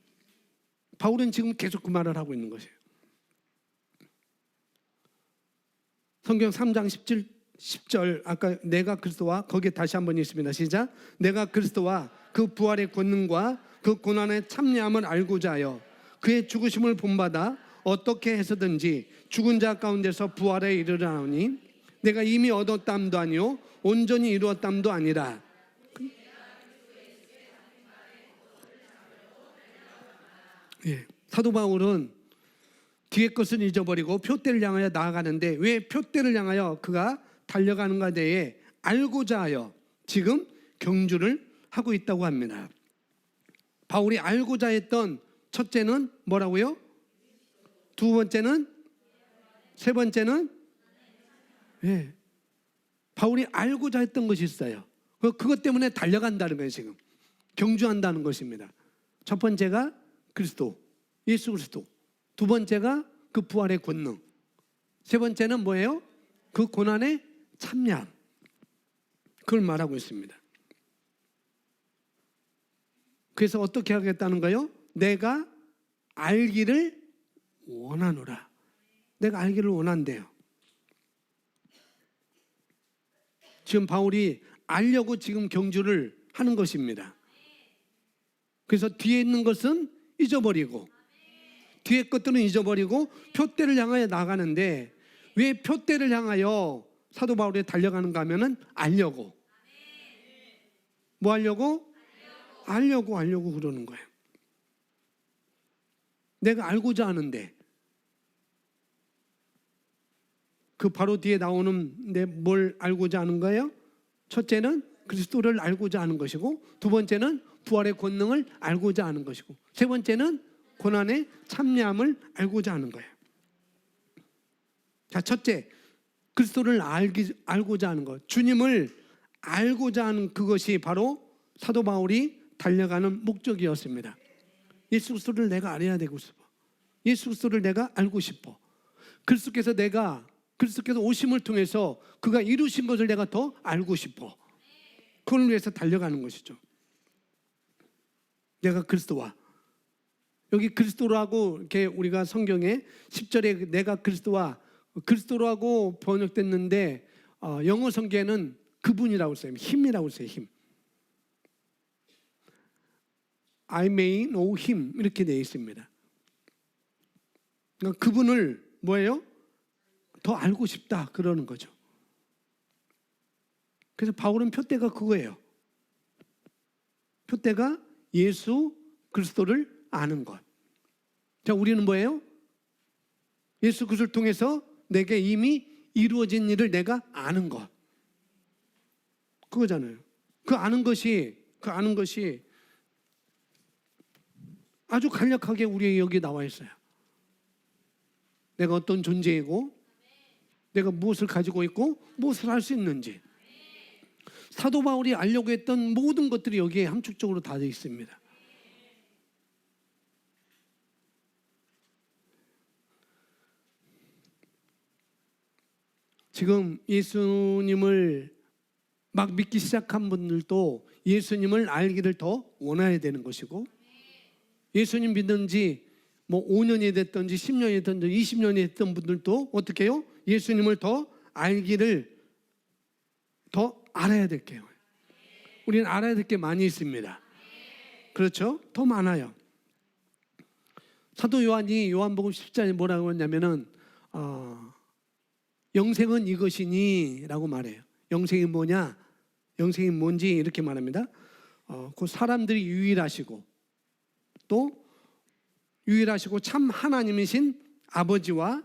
바울은 지금 계속 그 말을 하고 있는 것이에요. 성경 3장 10절 아까 내가 그리스도와 거기에 다시 한번 있습니다. 시작. 내가 그리스도와 그 부활의 권능과 그 고난의 참여함을 알고자 하여 그의 죽으심을 본받아 어떻게 해서든지 죽은 자 가운데서 부활에 이르라오니 내가 이미 얻었담도 아니요 온전히 이루었담도 아니라. 사도 바울은 뒤의 것을 잊어버리고 표대를 향하여 나아가는데 왜 표대를 향하여 그가 달려가는가 대해 알고자 하여 지금 경주를 하고 있다고 합니다. 바울이 알고자 했던 첫째는 뭐라고요? 두 번째는? 세 번째는? 바울이 알고자 했던 것이 있어요. 그것 때문에 달려간다는 거예요. 지금 경주한다는 것입니다. 첫 번째가 그리스도, 예수 그리스도. 두 번째가 그 부활의 권능. 세 번째는 뭐예요? 그 고난의 참여함. 그걸 말하고 있습니다. 그래서 어떻게 하겠다는 거예요? 내가 알기를 원하노라. 내가 알기를 원한대요. 지금 바울이 알려고 지금 경주를 하는 것입니다. 그래서 뒤에 있는 것은 잊어버리고 뒤에 것들은 잊어버리고 표대를 향하여 나가는데 왜 표대를 향하여 사도 바울이 달려가는가 하면은 알려고. 뭐 하려고? 알려고 그러는 거예요. 내가 알고자 하는데 그 바로 뒤에 나오는데 뭘 알고자 하는 거예요? 첫째는 그리스도를 알고자 하는 것이고 두 번째는 부활의 권능을 알고자 하는 것이고 세 번째는 고난의 참여함을 알고자 하는 거예요. 자, 첫째, 그리스도를 알고자 하는 것, 주님을 알고자 하는 그것이 바로 사도 바울이 달려가는 목적이었습니다. 예수 그리스도를 내가 알아야 되고 싶어. 예수 그리스도를 내가 알고 싶어. 그리스도께서 오심을 통해서 그가 이루신 것을 내가 더 알고 싶어. 그걸 위해서 달려가는 것이죠. 내가 그리스도와 여기 그리스도라고 이렇게 우리가 성경에 10절에 내가 그리스도라고 번역됐는데 영어 성경에는 그분이라고 써요. 힘이라고 써요. 힘. I may know him 이렇게 되어 있습니다. 그러니까 그분을 뭐예요? 더 알고 싶다 그러는 거죠. 그래서 바울은 표대가 그거예요. 표대가 예수 그리스도를 아는 것. 자, 우리는 뭐예요? 예수 그리스도를 통해서 내게 이미 이루어진 일을 내가 아는 것. 그거잖아요. 그 아는 것이 아주 간략하게 우리의 여기 나와 있어요. 내가 어떤 존재이고 내가 무엇을 가지고 있고 무엇을 할 수 있는지. 사도 바울이 알려고 했던 모든 것들이 여기에 함축적으로 다 되어 있습니다. 지금 예수님을 막 믿기 시작한 분들도 예수님을 알기를 더 원해야 되는 것이고, 예수님 믿는 지 뭐 5년이 됐든지 10년이 됐든지 20년이 됐던 분들도 어떻게 해요? 예수님을 더 알기를 더 알아야 될 게요. 우리는 알아야 될 게 많이 있습니다. 그렇죠? 더 많아요. 사도 요한이 요한복음 10장에 뭐라고 했냐면은 영생은 이것이니 라고 말해요. 영생이 뭐냐? 영생이 뭔지 이렇게 말합니다. 그 사람들이 유일하시고 또 유일하시고 참 하나님이신 아버지와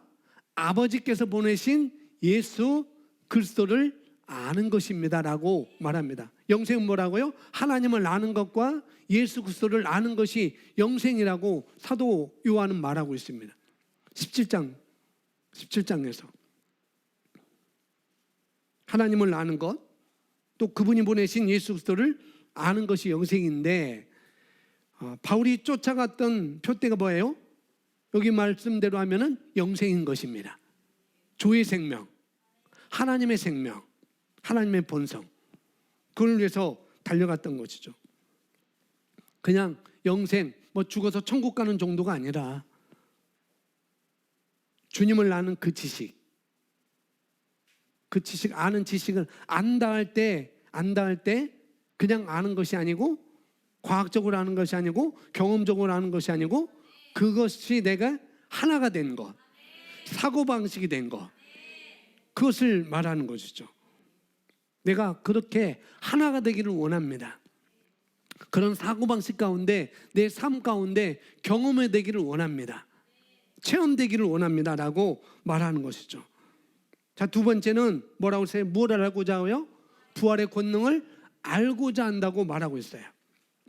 아버지께서 보내신 예수 그리스도를 아는 것입니다 라고 말합니다. 영생은 뭐라고요? 하나님을 아는 것과 예수 그리스도를 아는 것이 영생이라고 사도 요한은 말하고 있습니다. 17장에서 하나님을 아는 것, 또 그분이 보내신 예수 그리스도를 아는 것이 영생인데, 바울이 쫓아갔던 표대가 뭐예요? 여기 말씀대로 하면은 영생인 것입니다. 조의 생명, 하나님의 생명, 하나님의 본성, 그걸 위해서 달려갔던 것이죠. 그냥 영생, 뭐 죽어서 천국 가는 정도가 아니라 주님을 아는 그 지식, 아는 지식을 안다 할 때 그냥 아는 것이 아니고, 과학적으로 아는 것이 아니고, 경험적으로 아는 것이 아니고, 그것이 내가 하나가 된 것, 사고방식이 된 것, 그것을 말하는 것이죠. 내가 그렇게 하나가 되기를 원합니다. 그런 사고방식 가운데, 내 삶 가운데 경험이 되기를 원합니다. 체험되기를 원합니다 라고 말하는 것이죠. 자, 두 번째는 뭐라고 했어요? 무엇을 알고자 하요? 부활의 권능을 알고자 한다고 말하고 있어요.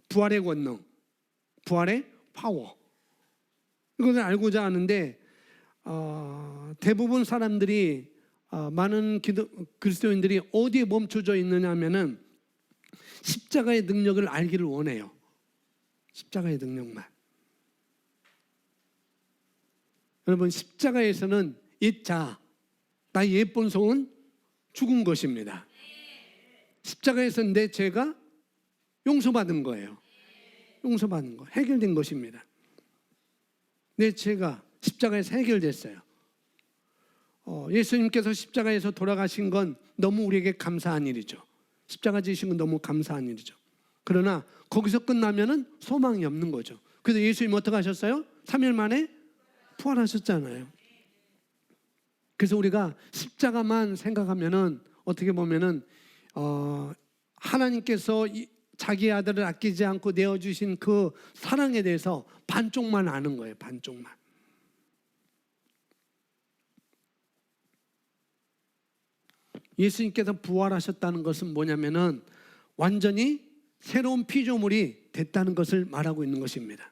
부활의 권능, 부활의 파워, 이것을 알고자 하는데, 대부분 사람들이, 많은 그리스도인들이 어디에 멈춰져 있느냐 하면은 십자가의 능력을 알기를 원해요. 십자가의 능력만. 여러분, 십자가에서는 나의 옛 본성은 죽은 것입니다. 십자가에서 내 죄가 용서받은 거예요. 용서받은 거, 해결된 것입니다. 내 죄가 십자가에서 해결됐어요. 예수님께서 십자가에서 돌아가신 건 너무 우리에게 감사한 일이죠. 십자가 지신 건 너무 감사한 일이죠. 그러나 거기서 끝나면은 소망이 없는 거죠. 그래서 예수님 어떻게 하셨어요? 3일 만에 부활하셨잖아요. 그래서 우리가 십자가만 생각하면은 어떻게 보면은 하나님께서 자기 아들을 아끼지 않고 내어주신 그 사랑에 대해서 반쪽만 아는 거예요. 반쪽만. 예수님께서 부활하셨다는 것은 뭐냐면은 완전히 새로운 피조물이 됐다는 것을 말하고 있는 것입니다.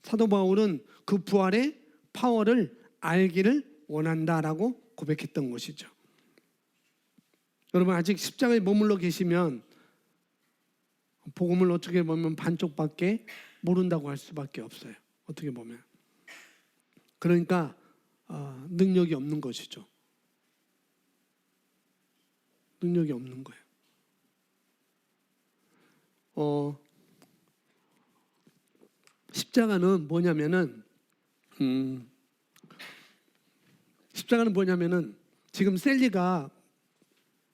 사도 바울은 그 부활의 파워를 알기를 원한다라고 고백했던 것이죠. 여러분, 아직 십자가에 머물러 계시면 복음을 어떻게 보면 반쪽밖에 모른다고 할 수밖에 없어요. 어떻게 보면. 그러니까 능력이 없는 것이죠. 능력이 없는 거예요. 십자가는 뭐냐면은 지금 셀리가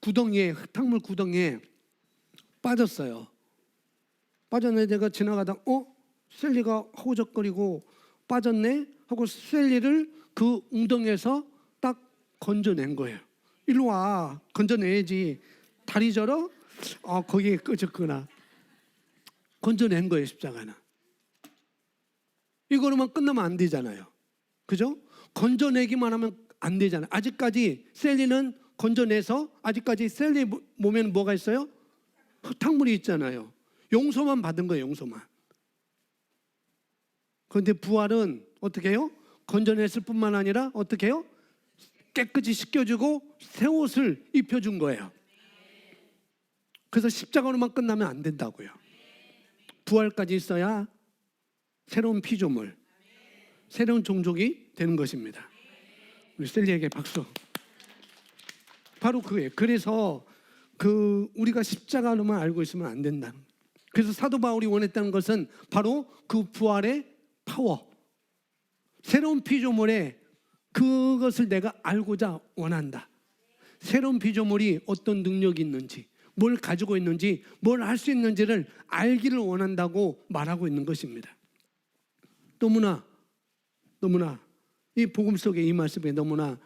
흙탕물 구덩이에 빠졌어요. 빠졌네. 내가 지나가다 셀리가 허우적거리고 빠졌네 하고 셀리를 그 웅덩이에서 건져낸 거예요. 일로 와, 건져내야지. 다리 저러? 거기에 끄졌구나. 건져낸 거예요, 십자가는. 이거로만 끝나면 안 되잖아요. 그죠? 건져내기만 하면 안 되잖아요. 아직까지 셀리는 건져내서 아직까지 셀리 몸에는 뭐가 있어요? 흙탕물이 있잖아요. 용서만 받은 거예요, 용서만. 그런데 부활은 어떻게 해요? 건져냈을 뿐만 아니라 어떻게 해요? 깨끗이 씻겨주고 새 옷을 입혀준 거예요. 그래서 십자가로만 끝나면 안 된다고요. 부활까지 있어야 새로운 피조물, 새로운 종족이 되는 것입니다. 우리 셀리에게 박수. 바로 그거예요. 그래서 우리가 십자가로만 알고 있으면 안 된다. 그래서 사도 바울이 원했다는 것은 바로 그 부활의 파워, 새로운 피조물의 그것을 내가 알고자 원한다. 새로운 피조물이 어떤 능력이 있는지, 뭘 가지고 있는지, 뭘 할 수 있는지를 알기를 원한다고 말하고 있는 것입니다. 너무나 이 복음 속에, 이 말씀에 너무나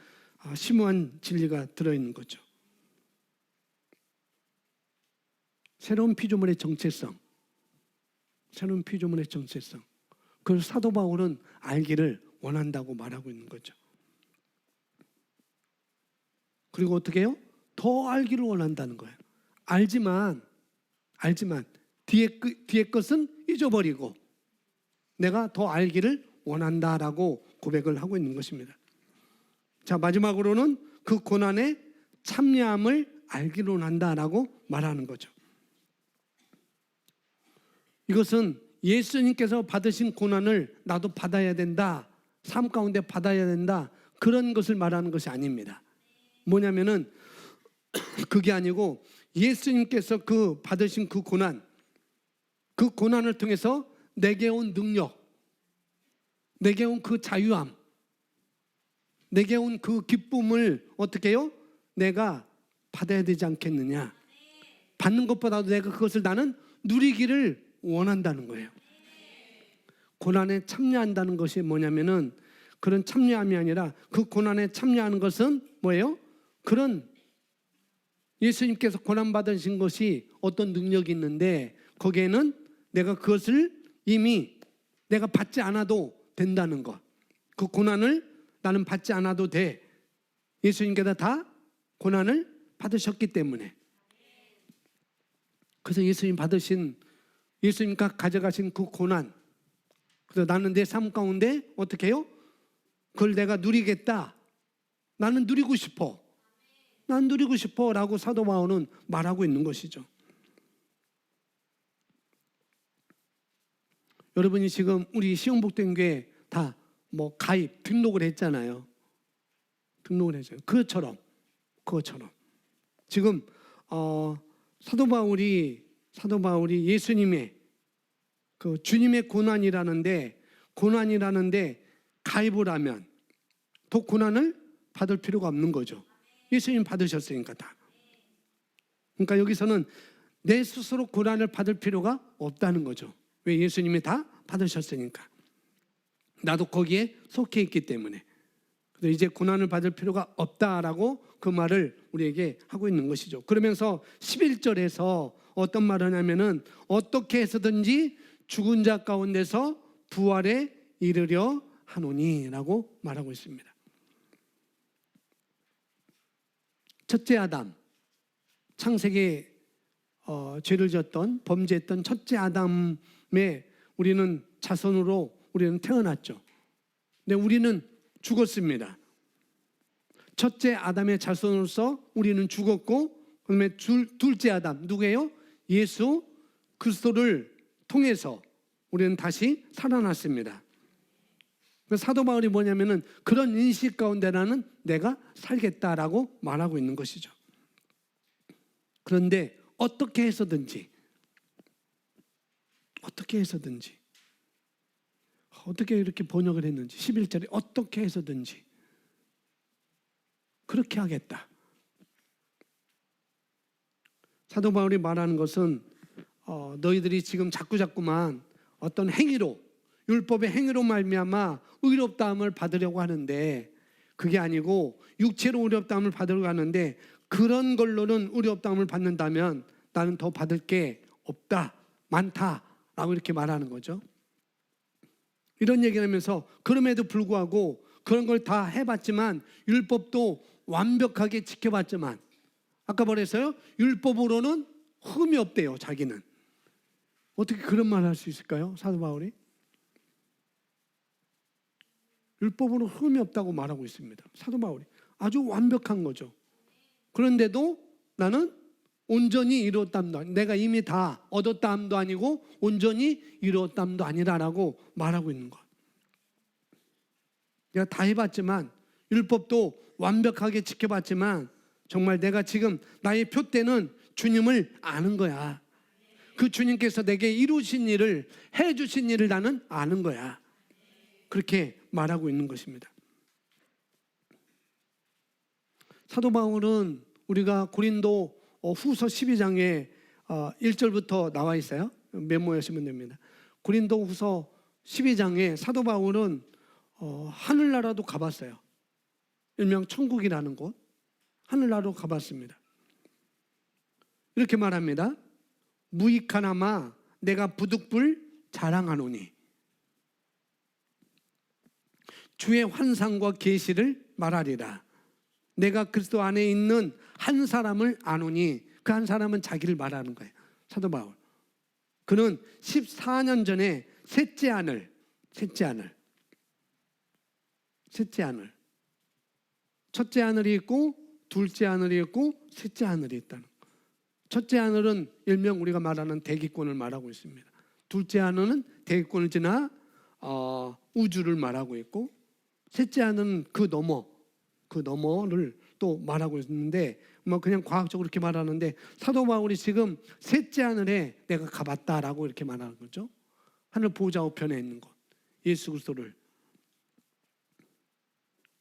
심오한 진리가 들어있는 거죠. 새로운 피조물의 정체성, 새로운 피조물의 정체성. 그걸 사도 바울은 알기를 원한다고 말하고 있는 거죠. 그리고 어떻게 해요? 더 알기를 원한다는 거예요. 알지만 뒤에 것은 잊어버리고 내가 더 알기를 원한다라고 고백을 하고 있는 것입니다. 자, 마지막으로는 그 고난의 참여함을 알기를 원한다라고 말하는 거죠. 이것은 예수님께서 받으신 고난을 나도 받아야 된다, 삶 가운데 받아야 된다, 그런 것을 말하는 것이 아닙니다. 뭐냐면은 그게 아니고 예수님께서 그 받으신 그 고난을 통해서 내게 온 능력, 내게 온 그 자유함, 내게 온 그 기쁨을 어떻게 해요? 내가 받아야 되지 않겠느냐. 받는 것보다도 내가 그것을 나는 누리기를 원한다는 거예요. 고난에 참여한다는 것이 뭐냐면은 그런 참여함이 아니라 그 고난에 참여하는 것은 뭐예요? 그런 예수님께서 고난받으신 것이 어떤 능력이 있는데 거기에는 내가 그것을 이미 내가 받지 않아도 된다는 것. 그 고난을 나는 받지 않아도 돼. 예수님께서 다 고난을 받으셨기 때문에. 그래서 예수님과 가져가신 그 고난, 그래서 나는 내 삶 가운데 어떻게 해요? 그걸 내가 누리겠다. 나는 누리고 싶어. 난 누리고 싶어 라고 사도 바울은 말하고 있는 것이죠. 여러분이 지금 우리 시흥복된교회 다 가입, 등록을 했잖아요. 그것처럼 지금 사도 바울이 예수님의 그 주님의 고난이라는데 가입을 하면 더 고난을 받을 필요가 없는 거죠. 예수님 받으셨으니까 다. 그러니까 여기서는 내 스스로 고난을 받을 필요가 없다는 거죠. 왜? 예수님이 다 받으셨으니까. 나도 거기에 속해 있기 때문에. 그래서 이제 고난을 받을 필요가 없다라고 그 말을 우리에게 하고 있는 것이죠. 그러면서 11절에서 어떤 말을 하냐면은 어떻게 해서든지 죽은 자 가운데서 부활에 이르려 하노니라고 말하고 있습니다. 첫째 아담, 창세기에 죄를 졌던, 범죄했던 첫째 아담의 우리는 자손으로 우리는 태어났죠. 근데 우리는 죽었습니다. 첫째 아담의 자손으로서 우리는 죽었고, 그다음에 둘째 아담 누구예요? 예수 그리스도를 통해서 우리는 다시 살아났습니다. 사도 바울이 뭐냐면은 그런 인식 가운데 나는 내가 살겠다라고 말하고 있는 것이죠. 그런데 어떻게 해서든지 어떻게 이렇게 번역을 했는지 11절에 어떻게 해서든지 그렇게 하겠다. 사도 바울이 말하는 것은 너희들이 지금 자꾸만 어떤 행위로, 율법의 행위로 말미암아 의롭다함을 받으려고 하는데 그게 아니고 육체로 의롭다함을 받으러 가는데 그런 걸로는 의롭다함을 받는다면 나는 더 받을 게 없다, 많다라고 이렇게 말하는 거죠. 이런 얘기를 하면서 그럼에도 불구하고 그런 걸 다 해봤지만 율법도 완벽하게 지켜봤지만 아까 뭐랬어요? 율법으로는 흠이 없대요. 자기는. 어떻게 그런 말을 할 수 있을까요? 사도 바울이 율법으로 흠이 없다고 말하고 있습니다. 사도 바울이 아주 완벽한 거죠. 그런데도 나는 온전히 이루었담도 아니고 내가 이미 다 얻었담도 아니고 온전히 이루었담도 아니라라고 말하고 있는 것. 내가 다 해봤지만 율법도 완벽하게 지켜봤지만 정말 내가 지금 나의 표대는 주님을 아는 거야. 그 주님께서 내게 이루신 일을 해주신 일을 나는 아는 거야. 그렇게 말하고 있는 것입니다. 사도 바울은 우리가 고린도 후서 12장에 1절부터 나와 있어요. 메모하시면 됩니다. 고린도 후서 12장에 사도 바울은 하늘나라도 가봤어요. 일명 천국이라는 곳 하늘나라로 가봤습니다. 이렇게 말합니다. 무익하나마 내가 부득불 자랑하노니 주의 환상과 계시를 말하리라. 내가 그리스도 안에 있는 한 사람을 아노니 그 한 사람은 자기를 말하는 거예요. 사도 바울. 그는 14년 전에 셋째 아들 첫째 아들이 있고 둘째 아들이 있고 셋째 아들이 있다는 거. 첫째 아들은 일명 우리가 말하는 대기권을 말하고 있습니다. 둘째 아들은 대기권을 지나 우주를 말하고 있고 셋째 아들은 그 너머를 또 말하고 있는데 뭐 그냥 과학적으로 이렇게 말하는데 사도 바울이 지금 셋째 하늘에 내가 가봤다라고 이렇게 말하는 거죠. 하늘 보좌 우편에 있는 곳 예수 그리스도를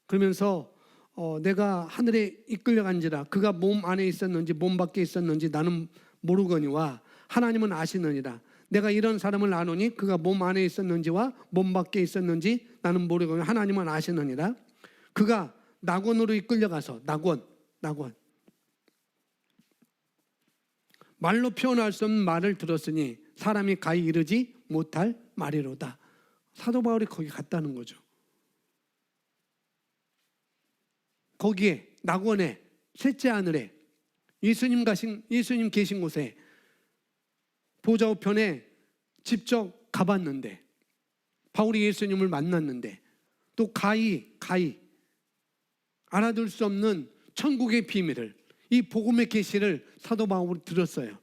그러면서 내가 하늘에 이끌려간지라 그가 몸 안에 있었는지 몸 밖에 있었는지 나는 모르거니와 하나님은 아시느니라. 내가 이런 사람을 아노니 그가 몸 안에 있었는지와 몸 밖에 있었는지 나는 모르거니와 하나님은 아시느니라. 그가 낙원으로 이끌려가서 낙원 말로 표현할 수 없는 말을 들었으니 사람이 가히 이르지 못할 말이로다. 사도 바울이 거기 갔다는 거죠. 거기에 낙원에 셋째 하늘에 예수님 계신 곳에 보좌 우편에 직접 가봤는데 바울이 예수님을 만났는데 또 가히 알아둘 수 없는 천국의 비밀을 이 복음의 계시를 사도 바울이 들었어요.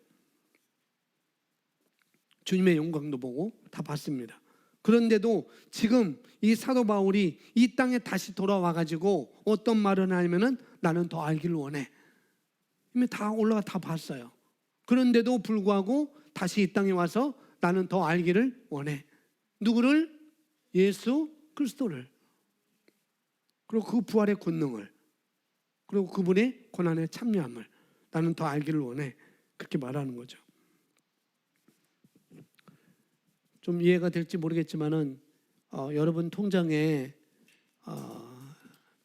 주님의 영광도 보고 다 봤습니다. 그런데도 지금 이 사도 바울이 이 땅에 다시 돌아와 가지고 어떤 말을 하냐면은 나는 더 알기를 원해. 이미 다 올라가 다 봤어요. 그런데도 불구하고 다시 이 땅에 와서 나는 더 알기를 원해. 누구를? 예수 그리스도를. 그리고 그 부활의 권능을. 그리고 그분의 고난에 참여함을 나는 더 알기를 원해. 그렇게 말하는 거죠. 좀 이해가 될지 모르겠지만은 여러분 통장에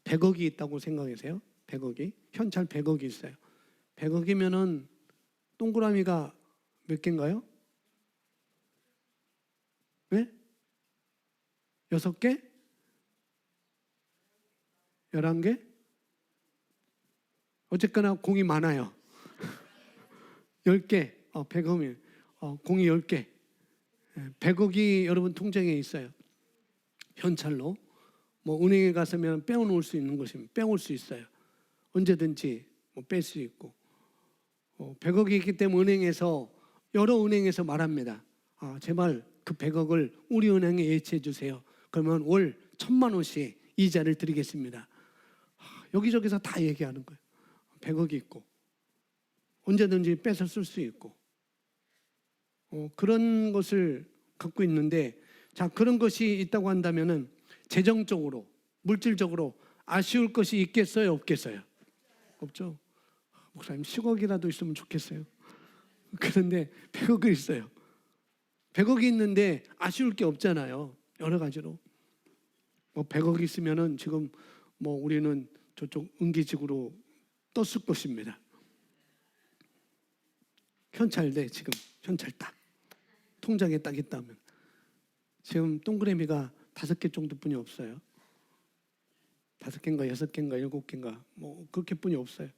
100억이 있다고 생각하세요. 100억이 현찰 100억이 있어요. 100억이면은 동그라미가 몇 개인가요? 네? 6개? 11개? 어쨌거나 공이 많아요. 10개, 100억이면 공이 10개. 100억이 여러분 통장에 있어요. 현찰로. 뭐 은행에 가서면 빼놓을 수 있는 것이면 빼올 수 있어요. 언제든지 뭐 뺄 수 있고. 100억이 있기 때문에 여러 은행에서 말합니다. 제발 그 100억을 우리 은행에 예치해 주세요. 그러면 월 1,000만 원씩 이자를 드리겠습니다. 여기저기서 다 얘기하는 거예요. 100억이 있고 언제든지 뺏어 쓸 수 있고 그런 것을 갖고 있는데 자 그런 것이 있다고 한다면은 재정적으로 물질적으로 아쉬울 것이 있겠어요 없겠어요? 없죠. 목사님 10억이라도 있으면 좋겠어요. 그런데 100억이 있어요. 100억이 있는데 아쉬울 게 없잖아요. 여러 가지로 100억이 있으면은 지금 뭐 우리는 저쪽 은기직으로 떴을 것입니다. 현찰돼 지금 현찰 딱 통장에 딱 있다면 지금 동그라미가 5개 정도뿐이 없어요. 5개인가 6개인가 7개인가 뭐 그렇게뿐이 없어요.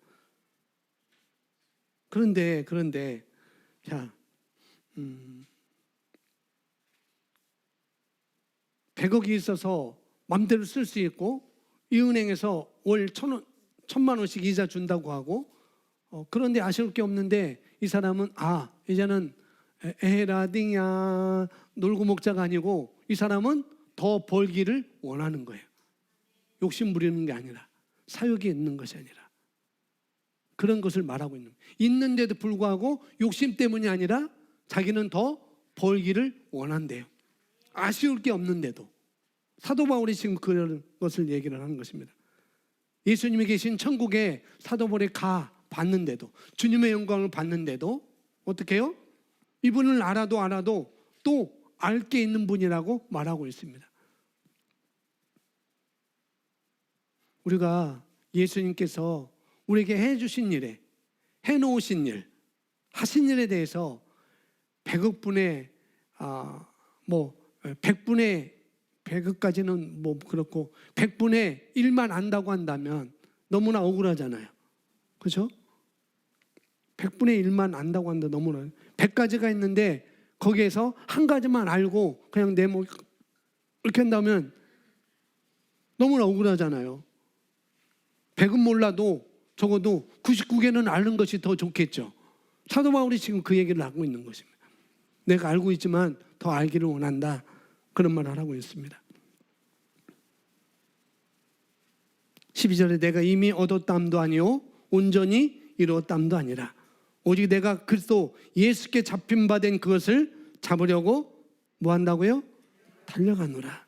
그런데 자 100억이 있어서 맘대로 쓸 수 있고 이 은행에서 월 1,000만 원씩 이자 준다고 하고 그런데 아쉬울 게 없는데 이 사람은 이제는 에라딩야 놀고 먹자가 아니고 이 사람은 더 벌기를 원하는 거예요. 욕심 부리는 게 아니라 사욕이 있는 것이 아니라 그런 것을 말하고 있는데도 불구하고 욕심 때문이 아니라 자기는 더 벌기를 원한대요. 아쉬울 게 없는데도. 사도 바울이 지금 그런 것을 얘기를 하는 것입니다. 예수님이 계신 천국에 사도 바울이 봤는데도 주님의 영광을 봤는데도 어떻게 해요? 이분을 알아도 또 알 게 있는 분이라고 말하고 있습니다. 우리가 예수님께서 우리에게 해주신 일에 해놓으신 일, 하신 일에 대해서 100억 분의 100분의 100억까지는 뭐 그렇고 100분의 1만 안다고 한다면 너무나 억울하잖아요. 그렇죠? 100분의 1만 안다고 한다 너무나 100가지가 있는데 거기에서 한 가지만 알고 그냥 내 뭐 이렇게 한다면 너무나 억울하잖아요. 100은 몰라도 적어도 99개는 아는 것이 더 좋겠죠. 사도 바울이 지금 그 얘기를 하고 있는 것입니다. 내가 알고 있지만 더 알기를 원한다. 그런 말을 하고 있습니다. 12절에 내가 이미 얻었담도 아니요 온전히 이루었담도 아니라 오직 내가 그리스도 예수께 잡힌 바 된 그것을 잡으려고 뭐 한다고요? 달려가노라.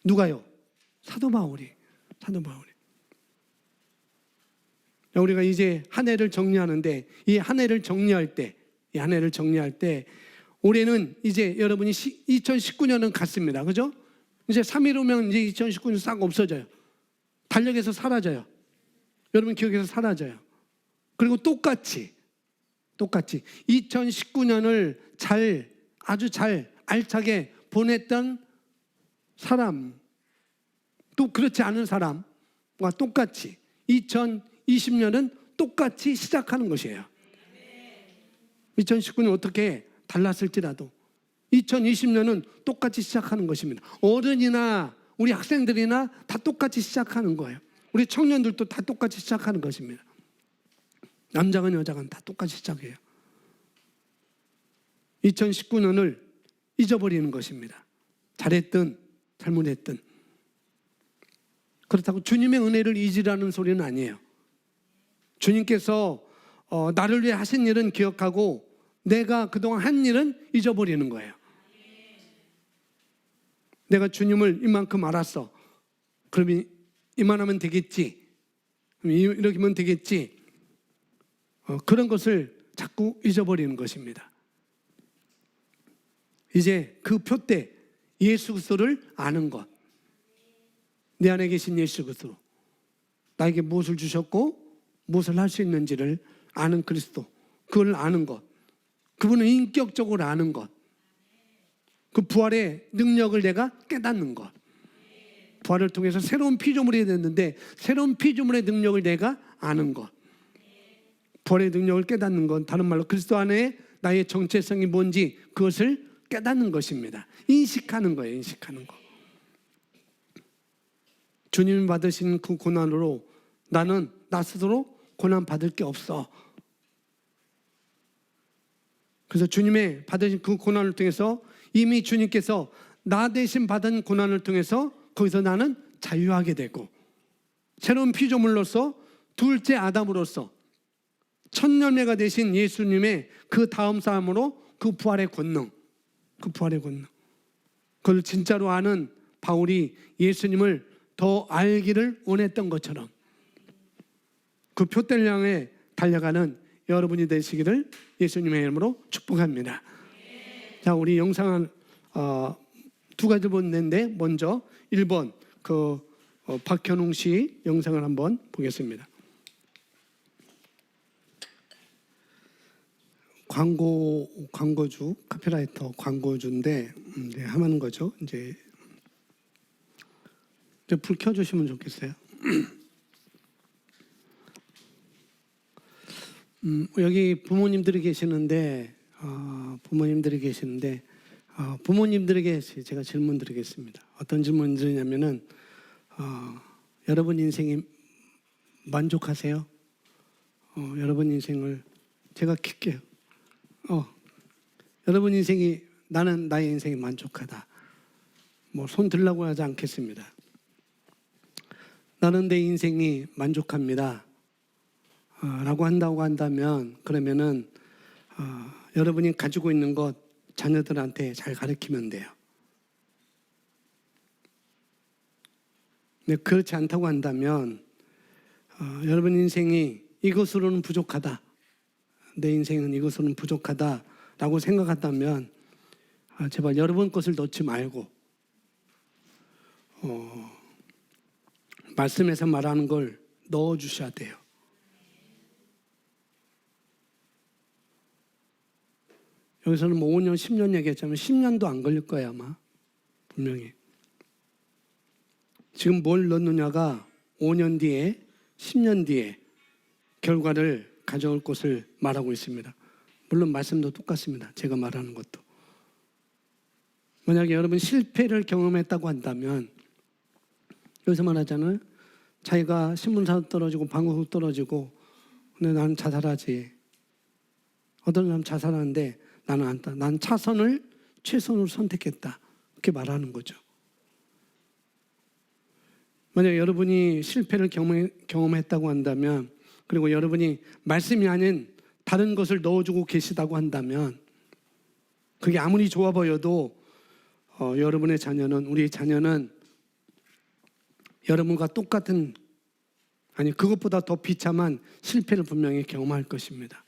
누가요? 사도 바울이. 우리가 이제 한 해를 정리하는데 이 한 해를 정리할 때 올해는 이제 여러분이 2019년은 갔습니다. 그죠? 이제 3일 후면 이제 2019년 싹 없어져요. 달력에서 사라져요. 여러분 기억에서 사라져요. 그리고 똑같이 2019년을 아주 잘 알차게 보냈던 사람 또 그렇지 않은 사람과 똑같이 2020년은 똑같이 시작하는 것이에요. 2019년 어떻게 달랐을지라도 2020년은 똑같이 시작하는 것입니다. 어른이나 우리 학생들이나 다 똑같이 시작하는 거예요. 우리 청년들도 다 똑같이 시작하는 것입니다. 남자건 여자건 다 똑같이 시작해요. 2019년을 잊어버리는 것입니다. 잘했든 잘못했든. 그렇다고 주님의 은혜를 잊으라는 소리는 아니에요. 주님께서 나를 위해 하신 일은 기억하고 내가 그동안 한 일은 잊어버리는 거예요. 내가 주님을 이만큼 알았어. 그러면 이만하면 되겠지. 이렇게 하면 되겠지. 그런 것을 자꾸 잊어버리는 것입니다. 이제 그 표대 예수 그리스도를 아는 것. 내 안에 계신 예수 그리스도. 나에게 무엇을 주셨고 무엇을 할 수 있는지를 아는 그리스도. 그걸 아는 것. 그분을 인격적으로 아는 것. 그 부활의 능력을 내가 깨닫는 것. 부활을 통해서 새로운 피조물이 됐는데 새로운 피조물의 능력을 내가 아는 것. 부활의 능력을 깨닫는 건 다른 말로 그리스도 안에 나의 정체성이 뭔지 그것을 깨닫는 것입니다. 인식하는 거예요. 인식하는 거. 주님이 받으신 그 고난으로 나는 나 스스로 고난 받을 게 없어. 그래서 주님의 받으신 그 고난을 통해서 이미 주님께서 나 대신 받은 고난을 통해서 거기서 나는 자유하게 되고 새로운 피조물로서 둘째 아담으로서 첫 열매가 되신 예수님의 그 다음 사람으로 그 부활의 권능 그걸 진짜로 아는 바울이 예수님을 더 알기를 원했던 것처럼 그 표대를 향해 달려가는 여러분이 되시기를 예수님의 이름으로 축복합니다. 자, 우리 영상을 두 가지 보는데 먼저 1번 박현웅 씨 영상을 한번 보겠습니다. 광고주, 카피라이터 광고주인데 이제 하는 거죠. 이제 불 켜주시면 좋겠어요. 여기 부모님들이 계시는데 부모님들에게 제가 질문 드리겠습니다. 어떤 질문 드리냐면은 여러분 인생이 만족하세요? 여러분 인생을 제가 킬게요. 여러분 인생이 나는 나의 인생이 만족하다. 뭐 손 들라고 하지 않겠습니다. 나는 내 인생이 만족합니다. 라고 한다면 그러면은 여러분이 가지고 있는 것 자녀들한테 잘 가르치면 돼요. 근데 그렇지 않다고 한다면 여러분 인생이 이것으로는 부족하다. 내 인생은 이것으로는 부족하다라고 생각한다면 제발 여러분 것을 넣지 말고 말씀에서 말하는 걸 넣어주셔야 돼요. 여기서는 뭐 5년, 10년 얘기했지만 10년도 안 걸릴 거예요 아마. 분명히. 지금 뭘 넣느냐가 5년 뒤에, 10년 뒤에 결과를 가져올 것을 말하고 있습니다. 물론 말씀도 똑같습니다. 제가 말하는 것도. 만약에 여러분 실패를 경험했다고 한다면 여기서 말하잖아요. 자기가 신문사도 떨어지고 방송도 떨어지고 근데 나는 자살하지. 어떤 사람 자살하는데 나는 안 따. 난 차선을 최선으로 선택했다. 그렇게 말하는 거죠. 만약 여러분이 실패를 경험했다고 한다면 그리고 여러분이 말씀이 아닌 다른 것을 넣어주고 계시다고 한다면 그게 아무리 좋아 보여도 여러분의 자녀는 우리 자녀는 여러분과 똑같은 아니 그것보다 더 비참한 실패를 분명히 경험할 것입니다.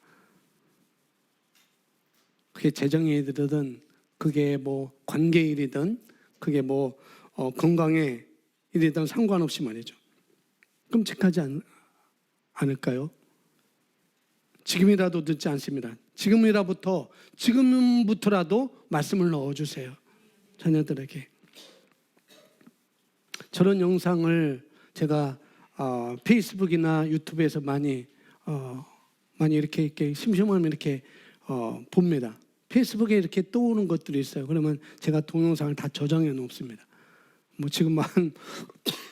그게 재정의 일이든 그게 뭐 관계 일이든 그게 뭐 건강의 일이든 상관없이 말이죠. 끔찍하지 않을까요? 지금이라도 늦지 않습니다. 지금부터라도 말씀을 넣어주세요. 자녀들에게. 저런 영상을 제가 페이스북이나 유튜브에서 많이 이렇게 심심하면 이렇게 봅니다. 페이스북에 이렇게 떠오르는 것들이 있어요. 그러면 제가 동영상을 다 저장해 놓습니다. 뭐 지금 한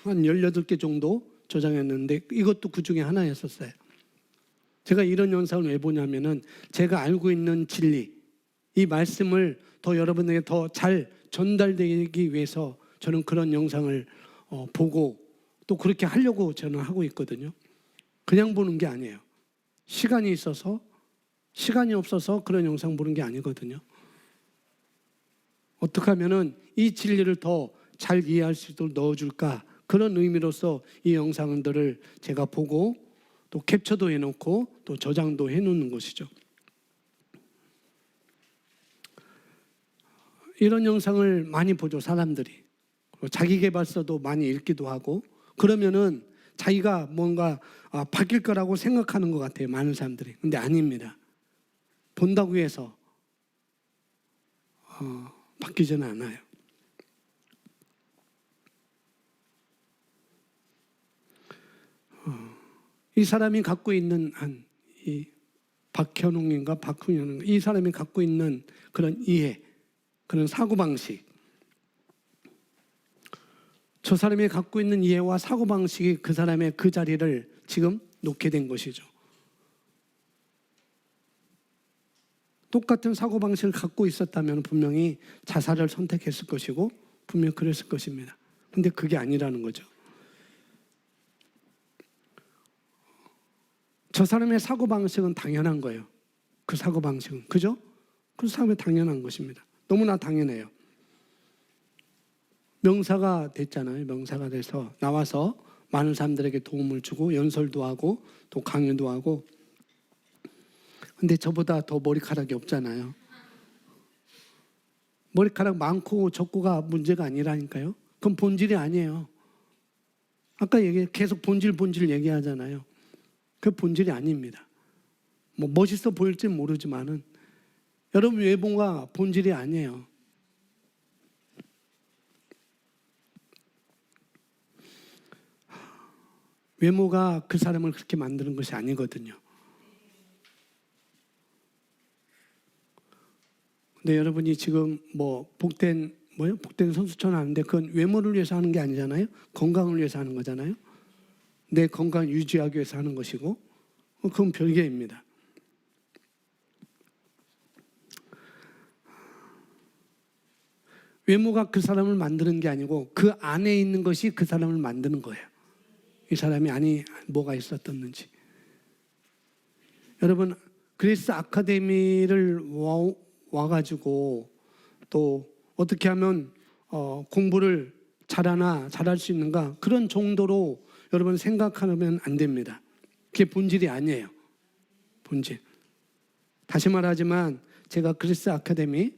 18개 정도 저장했는데 이것도 그 중에 하나였었어요. 제가 이런 영상을 왜 보냐면은 제가 알고 있는 진리, 이 말씀을 더 여러분에게 더 잘 전달되기 위해서 저는 그런 영상을 보고 또 그렇게 하려고 저는 하고 있거든요. 그냥 보는 게 아니에요. 시간이 없어서 그런 영상 보는 게 아니거든요. 어떻게 하면은 이 진리를 더 잘 이해할 수 있도록 넣어줄까 그런 의미로서 이 영상들을 제가 보고 또 캡처도 해놓고 또 저장도 해놓는 것이죠. 이런 영상을 많이 보죠 사람들이. 자기계발서도 많이 읽기도 하고 그러면은 자기가 뭔가 바뀔 거라고 생각하는 것 같아요 많은 사람들이. 근데 아닙니다. 본다고 해서 바뀌지는 않아요. 이 사람이 갖고 있는 이 박현웅인가 박훈현인가 이 사람이 갖고 있는 그런 이해, 그런 사고방식, 저 사람이 갖고 있는 이해와 사고방식이 그 사람의 그 자리를 지금 놓게 된 것이죠. 똑같은 사고방식을 갖고 있었다면 분명히 자살을 선택했을 것이고 분명히 그랬을 것입니다. 근데 그게 아니라는 거죠. 저 사람의 사고방식은 당연한 거예요. 그 사고방식은. 그죠? 그 사람의 당연한 것입니다. 너무나 당연해요. 명사가 됐잖아요. 명사가 돼서 나와서 많은 사람들에게 도움을 주고 연설도 하고 또 강연도 하고 근데 저보다 더 머리카락이 없잖아요. 머리카락 많고 적고가 문제가 아니라니까요. 그건 본질이 아니에요. 아까 계속 본질 얘기하잖아요. 그 본질이 아닙니다. 뭐 멋있어 보일지 모르지만은 여러분 외모가 본질이 아니에요. 외모가 그 사람을 그렇게 만드는 것이 아니거든요. 근데 여러분이 지금 복된 선수촌 하는데 그건 외모를 위해서 하는 게 아니잖아요. 건강을 위해서 하는 거잖아요. 내 건강 유지하기 위해서 하는 것이고 그건 별개입니다. 외모가 그 사람을 만드는 게 아니고 그 안에 있는 것이 그 사람을 만드는 거예요. 이 사람이 안에 뭐가 있었던지. 여러분 그리스 아카데미를 와가지고 또 어떻게 하면 공부를 잘할 수 있는가 그런 정도로 여러분 생각하면 안 됩니다. 그게 본질이 아니에요. 본질. 다시 말하지만 제가 그리스 아카데미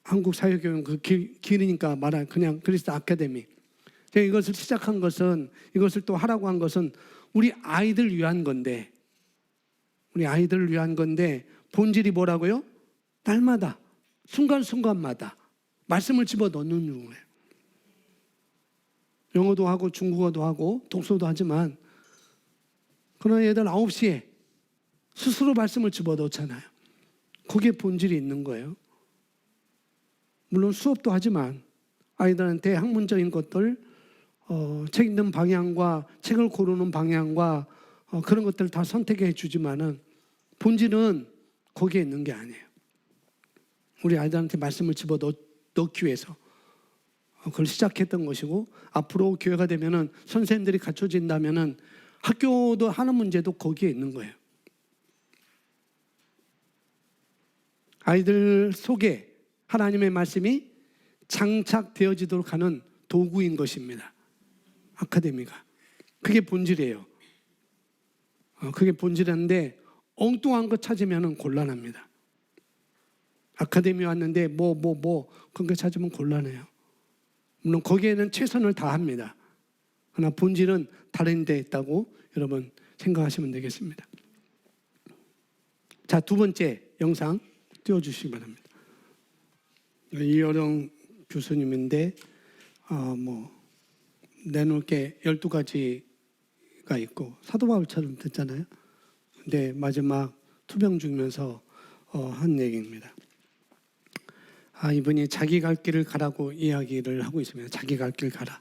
한국 사회교육 그 길이니까 말한 그냥 그리스 아카데미. 제가 이것을 시작한 것은 이것을 또 하라고 한 것은 우리 아이들 위한 건데 본질이 뭐라고요? 날마다 순간순간마다 말씀을 집어넣는 거예요. 영어도 하고 중국어도 하고 독서도 하지만 그러나 얘들 9시에 스스로 말씀을 집어넣잖아요. 거기에 본질이 있는 거예요. 물론 수업도 하지만 아이들한테 학문적인 것들, 책 읽는 방향과 책을 고르는 방향과 그런 것들을 다 선택해 주지만은 본질은 거기에 있는 게 아니에요. 우리 아이들한테 말씀을 집어넣기 위해서 그걸 시작했던 것이고 앞으로 교회가 되면은 선생님들이 갖춰진다면은 학교도 하는 문제도 거기에 있는 거예요. 아이들 속에 하나님의 말씀이 장착되어지도록 하는 도구인 것입니다. 아카데미가. 그게 본질이에요. 그게 본질인데 엉뚱한 거 찾으면 곤란합니다. 아카데미 왔는데 그런 거 찾으면 곤란해요. 물론 거기에는 최선을 다합니다. 그러나 본질은 다른 데 있다고 여러분 생각하시면 되겠습니다. 자, 두 번째 영상 띄워주시기 바랍니다. 이어령 교수님인데 내놓을 게 12가지가 있고 사도 바울처럼 됐잖아요. 근데 마지막 투병 죽으면서 한 얘기입니다. 이분이 자기 갈 길을 가라고 이야기를 하고 있습니다. 자기 갈 길 가라.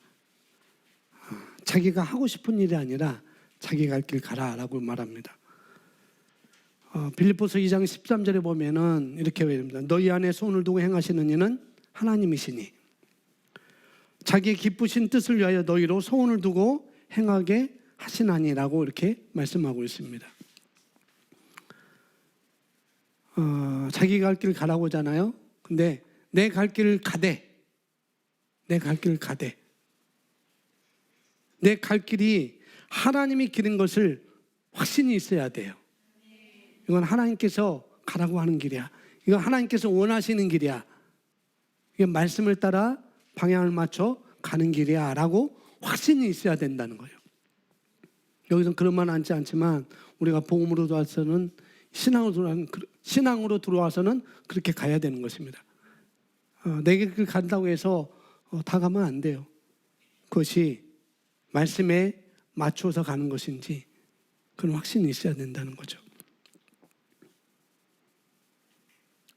자기가 하고 싶은 일이 아니라 자기 갈 길 가라라고 말합니다. 빌립보서 2장 13절에 보면은 이렇게 외웁니다. 너희 안에 손을 두고 행하시는 이는 하나님이시니 자기 기쁘신 뜻을 위하여 너희로 소원을 두고 행하게 하시나니라고 이렇게 말씀하고 있습니다. 자기 갈 길 가라고 하잖아요. 근데 내 갈 길을 가되 내 갈 길이 하나님이 기른 것을 확신이 있어야 돼요. 이건 하나님께서 가라고 하는 길이야. 이건 하나님께서 원하시는 길이야. 이게 말씀을 따라 방향을 맞춰 가는 길이야 라고 확신이 있어야 된다는 거예요. 여기서는 그런 말 하지 않지만 우리가 복음으로 들어와서는 신앙으로 들어와서는 그렇게 가야 되는 것입니다. 내게 그 간다고 해서 다 가면 안 돼요. 그것이 말씀에 맞춰서 가는 것인지 그런 확신이 있어야 된다는 거죠.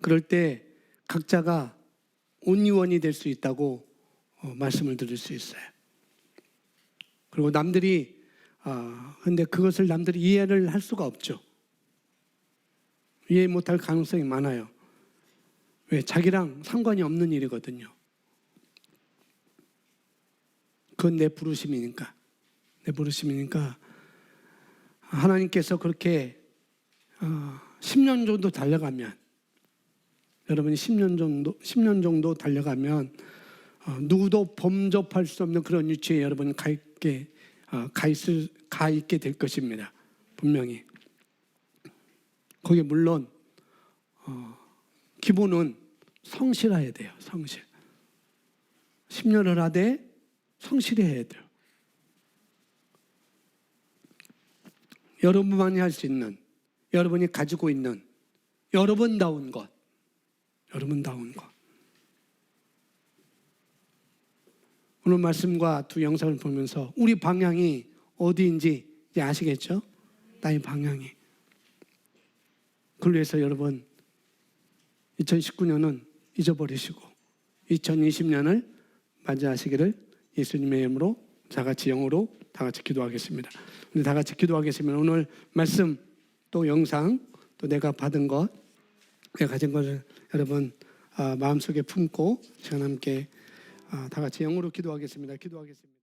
그럴 때 각자가 온리원이 될 수 있다고 말씀을 드릴 수 있어요. 그리고 남들이 근데 그것을 남들이 이해를 할 수가 없죠. 이해 못할 가능성이 많아요. 왜? 자기랑 상관이 없는 일이거든요. 그건 내 부르심이니까. 하나님께서 그렇게 10년 정도 달려가면 여러분이 10년 정도 달려가면 누구도 범접할 수 없는 그런 위치에 여러분이 가 있게 될 것입니다. 분명히. 거기에 물론 기본은 성실해야 돼요. 성실. 10년을 하되 성실해야 돼요. 여러분만이 할 수 있는, 여러분이 가지고 있는 여러분다운 것, 여러분다운 것. 오늘 말씀과 두 영상을 보면서 우리 방향이 어디인지 이제 아시겠죠? 나의 방향이. 그걸 위해서 여러분 2019년은 잊어버리시고 2020년을 맞이하시기를 예수님의 이름으로 다 같이 영어로 다 같이 기도하겠습니다. 우리 다 같이 기도하겠습니다. 오늘 말씀 또 영상 또 내가 받은 것, 내가 가진 것을 여러분 마음속에 품고 시간 함께 다 같이 영어로 기도하겠습니다. 기도하겠습니다.